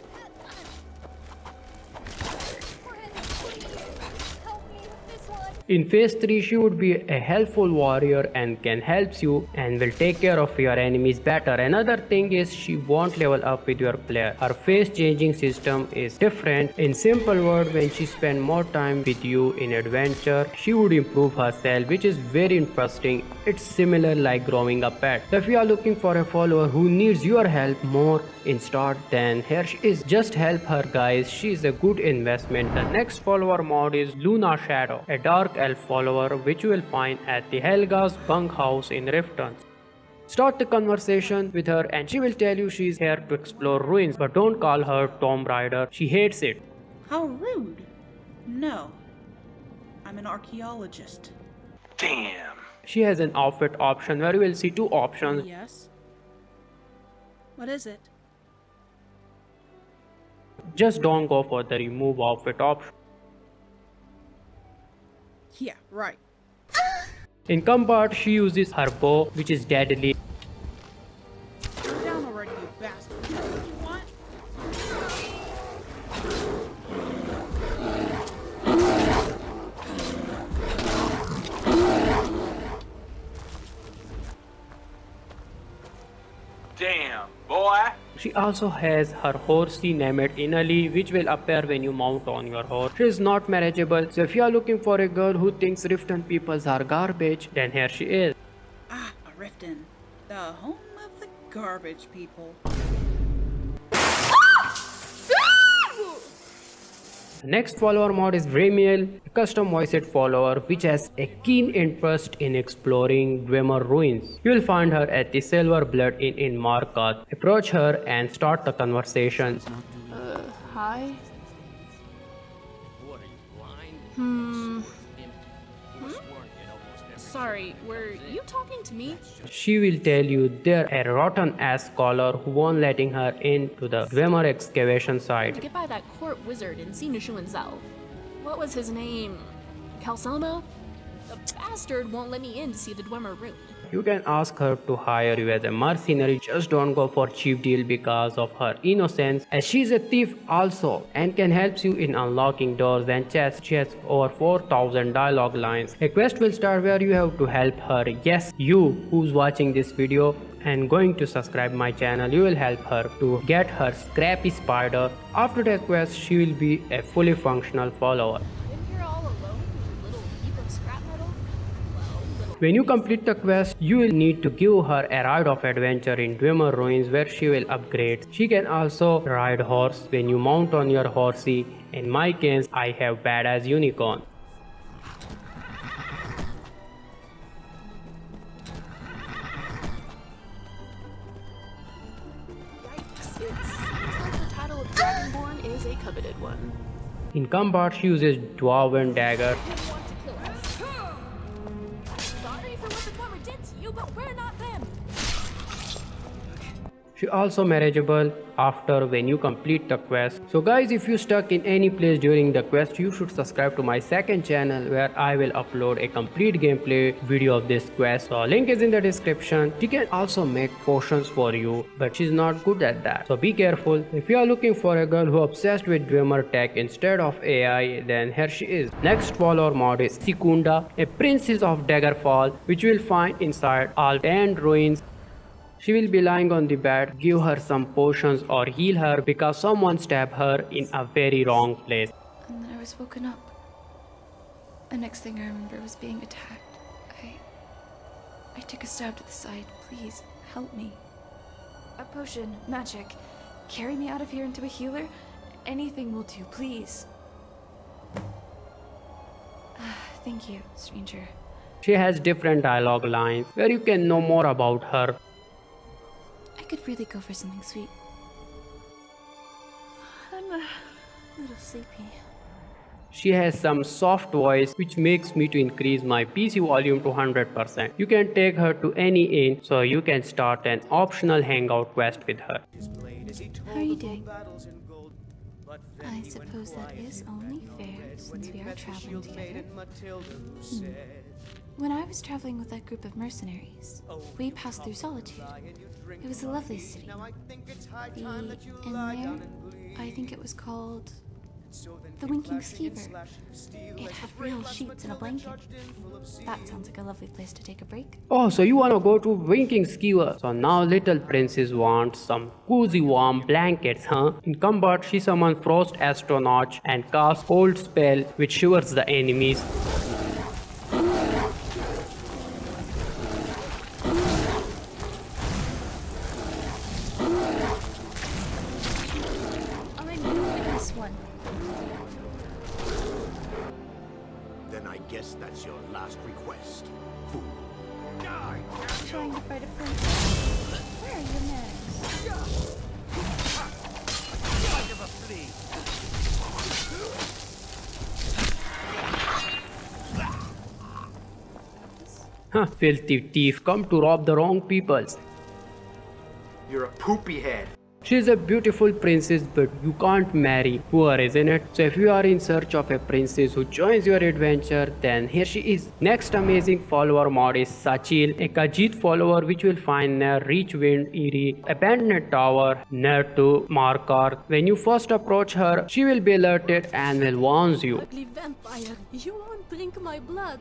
In phase 3, she would be a helpful warrior and can help you and will take care of your enemies better. Another thing is she won't level up with your player. Her phase changing system is different. In simple word, when she spend more time with you in adventure, she would improve herself, which is very interesting. It's similar like growing a pet. So if you are looking for a follower who needs your help more in start, then here she is. Just help her guys, she is a good investment. The next follower mod is Luna Shadow, a dark elf follower which you will find at the Helga's bunkhouse in Riften. Start the conversation with her and she will tell you she is here to explore ruins, but don't call her Tomb Raider, she hates it. How rude. No. I'm an archaeologist. Damn. She has an outfit option where you will see two options. Yes. What is it? Just don't go for the remove outfit option. Yeah, right. In combat, she uses her bow, which is deadly. Get down already, you bastard. Is this what you want? Damn, boy. She also has her horsey named Inali, which will appear when you mount on your horse. She is not marriageable, so if you are looking for a girl who thinks Riften peoples are garbage, then here she is. Ah, Riften, the home of the garbage people. The next follower mod is Remiel, a custom voiced follower which has a keen interest in exploring Dwemer ruins. You will find her at the Silver Blood Inn in Markarth. Approach her and start the conversation. Hi? Sorry, were you talking to me? She will tell you they're a rotten ass scholar who won't letting her into the Dwemer excavation To site. get by that court wizard in Sinushu himself. What was his name? Calsono? The bastard won't let me in to see the Dwemer ruin. You can ask her to hire you as a mercenary, just don't go for cheap deal because of her innocence, as she's a thief also and can help you in unlocking doors and chests. She has over 4,000 dialogue lines. A quest will start where you have to help her. Yes, you who's watching this video and going to subscribe my channel, you will help her to get her scrappy spider. After that quest, she will be a fully functional follower. When you complete the quest, you will need to give her a ride of adventure in Dwemer ruins where she will upgrade. She can also ride horse when you mount on your horsey. In my case, I have badass unicorn. Yikes, it seems like the title of Dragonborn is a coveted one. In combat, she uses Dwarven dagger. She also marriageable after when you complete the quest. So guys, if you stuck in any place during the quest, you should subscribe to my second channel where I will upload a complete gameplay video of this quest. So link is in the description. She can also make potions for you, but she's not good at that. So be careful. If you are looking for a girl who obsessed with Dwemer tech instead of AI, then here she is. Next follower mod is Secunda, a princess of Daggerfall, which you will find inside all 10 ruins. She will be lying on the bed. Give her some potions or heal her because someone stabbed her in a very wrong place. And then I was woken up. The next thing I remember was being attacked. I took a stab to the side. Please, help me. A potion, magic. Carry me out of here into a healer? Anything will do, please. Thank you, stranger. She has different dialogue lines where you can know more about her. I could really go for something sweet. I'm a little sleepy. She has some soft voice which makes me to increase my PC volume to 100%. You can take her to any inn so you can start an optional hangout quest with her. How are you doing? I suppose that is only fair since we are traveling together. When I was traveling with that group of mercenaries, we passed through Solitude. It was a lovely city. The inn there, I think it was called the Winking Skeever. It had real sheets and a blanket. That sounds like a lovely place to take a break. Oh, so you wanna go to Winking Skeever? So now little princess wants some cozy warm blankets, huh? In combat, she summons Frost Astronaut and casts Cold Spell which shivers the enemies. Then I guess that's your last request, fool. Trying to fight a princess. Where are your manners? Huh, filthy thief, come to rob the wrong peoples. You're a poopy head. She's a beautiful princess, but you can't marry. Poor, isn't it? So if you are in search of a princess who joins your adventure, then here she is. Next amazing follower mod is Sachil, a Khajiit follower which you will find near Reachwind Eyrie, abandoned tower near to Markarth. When you first approach her, she will be alerted and will warn you. Ugly vampire, you won't drink my blood.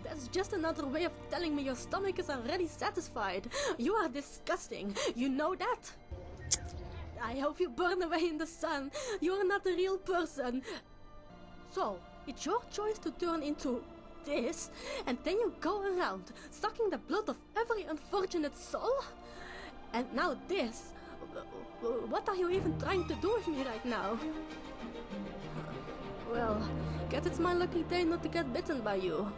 That's just another way of telling me your stomach is already satisfied. You are disgusting. You know that? I hope you burn away in the sun. You are not a real person. So, it's your choice to turn into this, and then you go around sucking the blood of every unfortunate soul? And now this. What are you even trying to do with me right now? Well, guess it's my lucky day not to get bitten by you.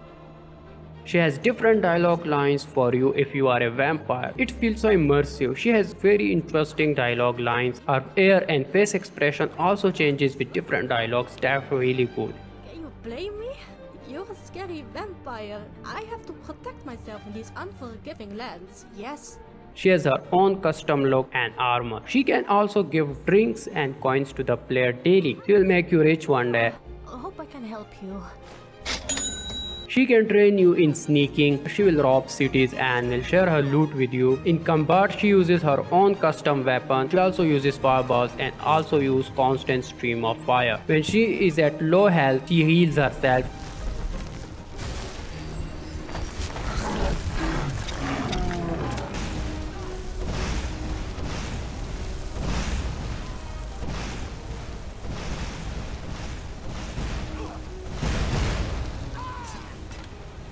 She has different dialogue lines for you if you are a vampire. It feels so immersive. She has very interesting dialogue lines. Her air and face expression also changes with different dialogues. That's really good. Can you blame me? You're a scary vampire. I have to protect myself in these unforgiving lands, yes? She has her own custom look and armor. She can also give drinks and coins to the player daily. She will make you rich one day. I hope I can help you. She can train you in sneaking. She will rob cities and will share her loot with you. In combat, she uses her own custom weapon. She also uses fireballs and also uses constant stream of fire. When she is at low health, she heals herself.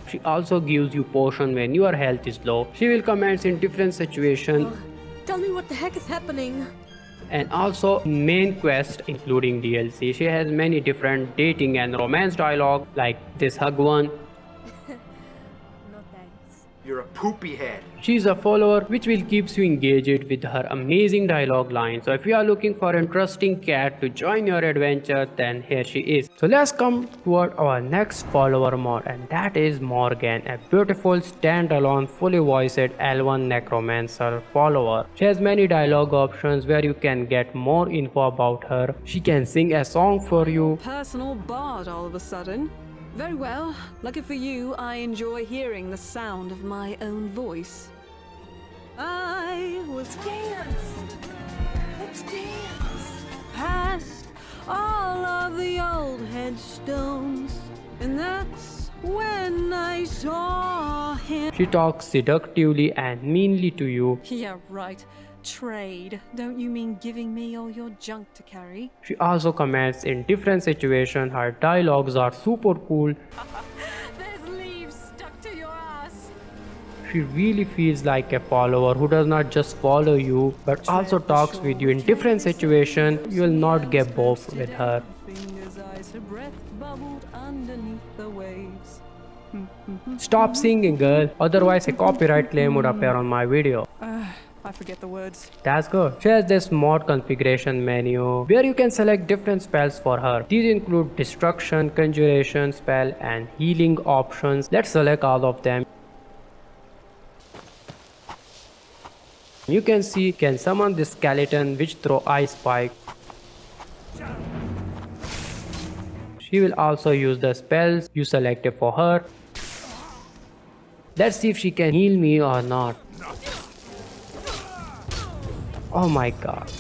She also gives you potion when your health is low. She will comment in different situations. Tell me what the heck is happening. And also main quest including DLC. She has many different dating and romance dialogue like this hug one. No thanks. You're a poopy head. She's a follower which will keeps you engaged with her amazing dialogue lines. So if you are looking for an interesting cat to join your adventure, then here she is. So let's come toward our next follower mod, and that is Morgan, a beautiful standalone fully voiced L1 necromancer follower. She has many dialogue options where you can get more info about her. She can sing a song for you. Personal bard all of a sudden. Very well. Lucky for you, I enjoy hearing the sound of my own voice. I was danced. Let's dance. Past all of the old headstones, and that's when I saw him. She talks seductively and meanly to you. Yeah, right. Trade. Don't you mean giving me all your junk to carry? She also comments in different situations. Her dialogues are super cool. There's leaves stuck to your ass. She really feels like a follower who does not just follow you but also talks with you in different situations. You will not get bored with her. Fingers, eyes, her breath bubbled underneath the waves. Stop singing, girl, otherwise a copyright claim would appear on my video. I forget the words. That's good. She has this mod configuration menu where you can select different spells for her. These include destruction, conjuration spell and healing options. Let's select all of them. You can see can summon this skeleton which throw ice spike. She will also use the spells you selected for her. Let's see if she can heal me or not. Oh my god.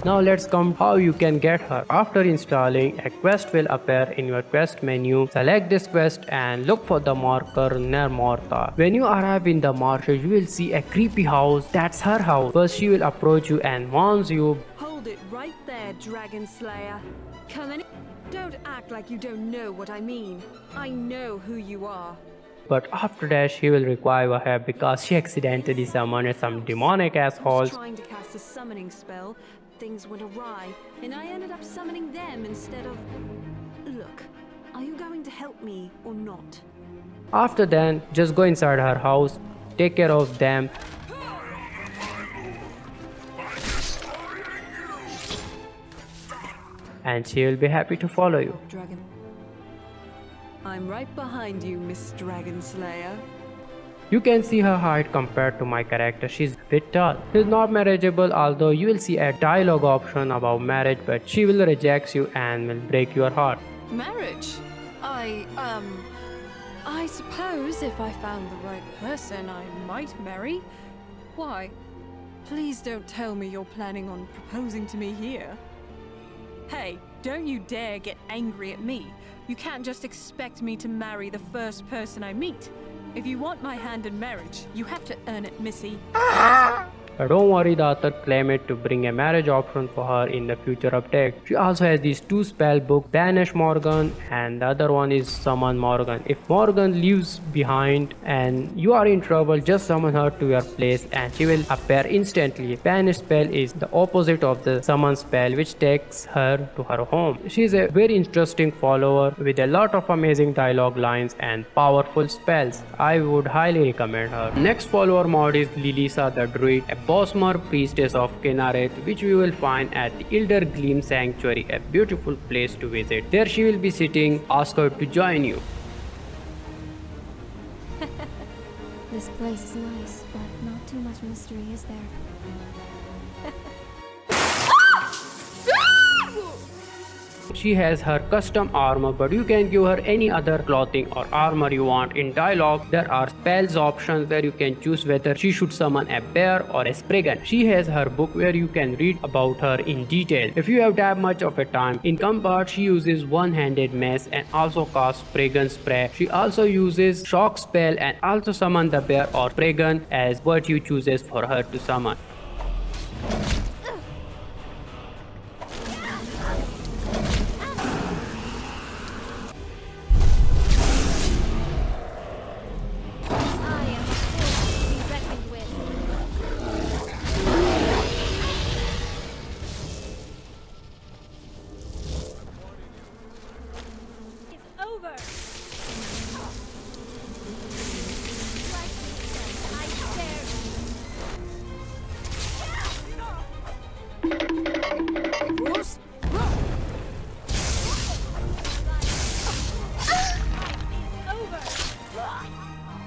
Now let's come how you can get her. After installing, a quest will appear in your quest menu. Select this quest and look for the marker near Martha. When you arrive in the market, you will see a creepy house. That's her house. First she will approach you and warns you. Hold it right there, Dragon Slayer. Come in. Don't act like you don't know what I mean. I know who you are. But after that she will require her because she accidentally summoned some demonic assholes. Trying to cast a summoning spell, things went awry, and I ended up summoning them instead of... Look, are you going to help me or not? After then, just go inside her house, take care of them. And she will be happy to follow you. Dragon. I'm right behind you, Miss Dragon Slayer. You can see her height compared to my character. She's a bit tall. She's not marriageable, although you will see a dialogue option about marriage, but she will reject you and will break your heart. Marriage? I suppose if I found the right person, I might marry. Why? Please don't tell me you're planning on proposing to me here. Hey, don't you dare get angry at me. You can't just expect me to marry the first person I meet. If you want my hand in marriage, you have to earn it, Missy. But don't worry, the author claimed to bring a marriage option for her in the future update. She also has these two spell books, Banish Morgan and the other one is Summon Morgan. If Morgan leaves behind and you are in trouble, just summon her to your place and she will appear instantly. Banish spell is the opposite of the summon spell, which takes her to her home. She is a very interesting follower with a lot of amazing dialogue lines and powerful spells. I would highly recommend her. Next follower mod is Lilisa the Druid, a Bosmer priestess of Kinareth, which we will find at the Elder Gleam Sanctuary, a beautiful place to visit. There she will be sitting. Ask her to join you. This place is nice, but not too much mystery, is there? She has her custom armor, but you can give her any other clothing or armor you want. In dialogue, there are spells options where you can choose whether she should summon a bear or a spriggan. She has her book where you can read about her in detail. If you have that much of a time, in combat she uses one-handed mace and also casts spriggan spray. She also uses shock spell and also summon the bear or spriggan as what you chooses for her to summon.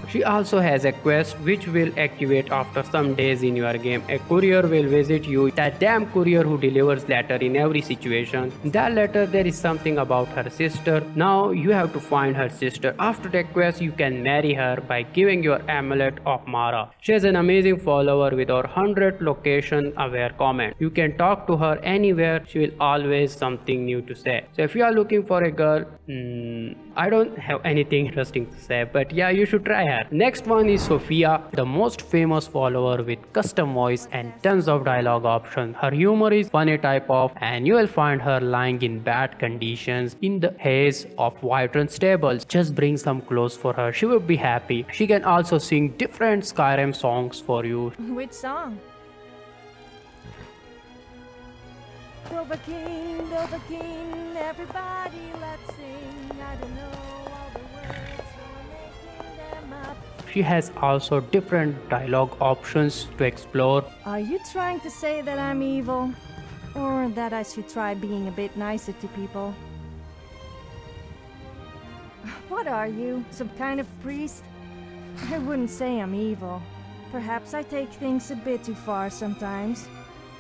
She also has a quest which will activate after some days in your game. A courier will visit you, that damn courier who delivers letter in every situation. In that letter there is something about her sister. Now you have to find her sister. After that quest you can marry her by giving your amulet of Mara. She has an amazing follower with over 100 location aware comments. You can talk to her anywhere, she will always something new to say. So if you are looking for a girl, I don't have anything interesting to say, but yeah, you should try her. Next one is Sophia, the most famous follower with custom voice and tons of dialogue options. Her humor is funny type of, and you will find her lying in bad conditions in the haze of Wyvern stables. Just bring some clothes for her, she will be happy. She can also sing different Skyrim songs for you. Which song? Dovahkiin, everybody let's sing. I don't know all the words, so I'm making them up. She has also different dialogue options to explore. Are you trying to say that I'm evil? Or that I should try being a bit nicer to people? What are you? Some kind of priest? I wouldn't say I'm evil. Perhaps I take things a bit too far sometimes.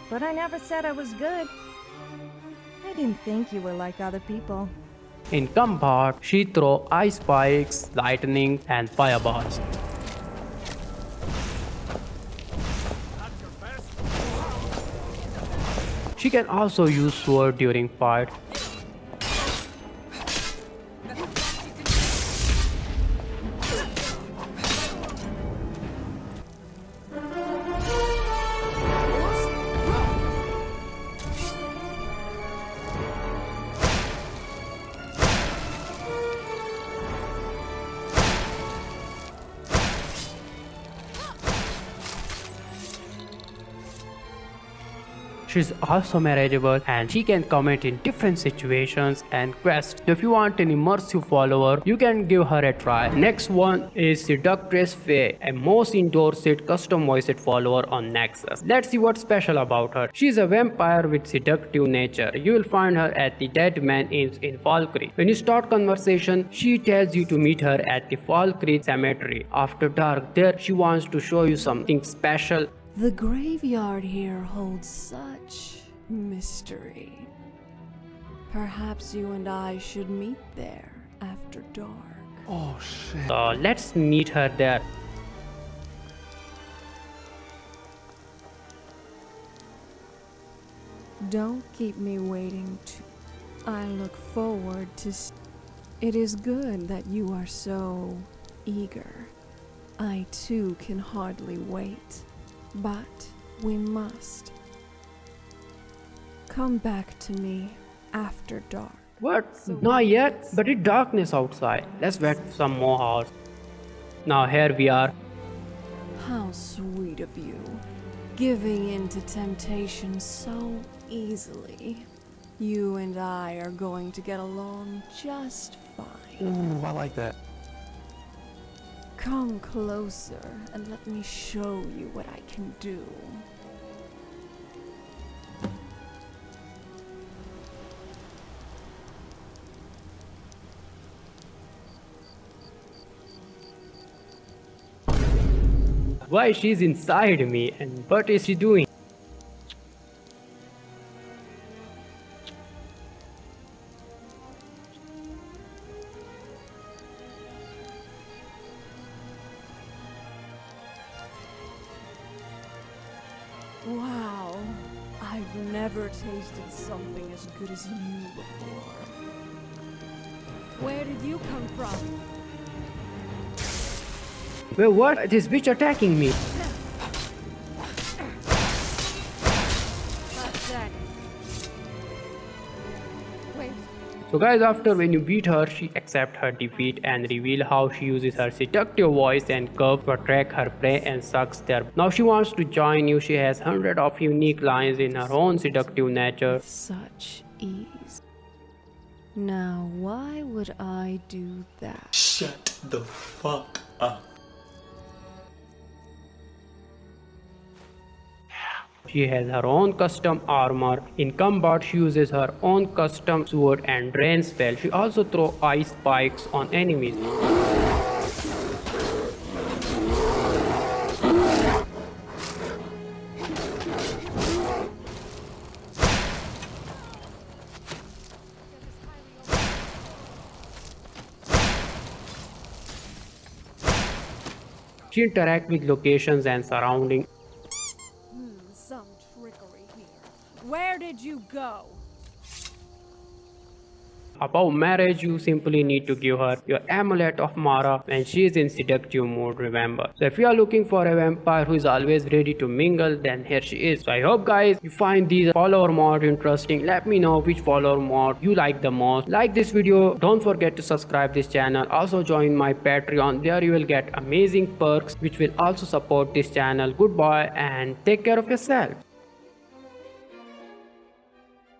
But I never said I was good. I didn't think you were like other people. In combat, she throws ice spikes, lightning, and fireballs. She can also use sword during fight. She's also marriageable and she can comment in different situations and quests. So if you want an immersive follower, you can give her a try. Next one is Seductress Faye, a most endorsed custom voiced follower on Nexus. Let's see what's special about her. She's a vampire with seductive nature. You will find her at the Dead Man Inn in Valkyrie. When you start conversation, she tells you to meet her at the Valkyrie Cemetery. After dark, there she wants to show you something special. The graveyard here holds such mystery. Perhaps you and I should meet there after dark. Oh shit. So let's meet her there. Don't keep me waiting I look forward to It is good that you are so eager. I too can hardly wait. But We must. Come back to me after dark. What? Not yet, but it's darkness outside. Let's wait some more hours. Now here we are. How sweet of you, giving in to temptation so easily. You and I are going to get along just fine. Ooh, I like that. Come closer and let me show you what I can do. Why she's inside me and what is she doing? Wow, I've never tasted something as good as you before. Where did you come from? Wait, what? This bitch attacking me. Wait. So guys, after when you beat her, she accepts her defeat and reveal how she uses her seductive voice and curve to attract her prey and sucks their. Now she wants to join you. She has hundreds of unique lines in her own seductive nature. Such ease. Now, why would I do that? Shut the fuck up. She has her own custom armor. In combat, she uses her own custom sword and drain spell. She also throws ice spikes on enemies. She interacts with locations and surroundings. Some trickery here. Where did you go? About marriage, you simply need to give her your amulet of Mara when she is in seductive mode, remember. So if you are looking for a vampire who is always ready to mingle, then here she is. So I hope guys you find these follower mods interesting. Let me know which follower mod you like the most. Like this video, don't forget to subscribe this channel. Also join my Patreon. There you will get amazing perks which will also support this channel. Goodbye and take care of yourself.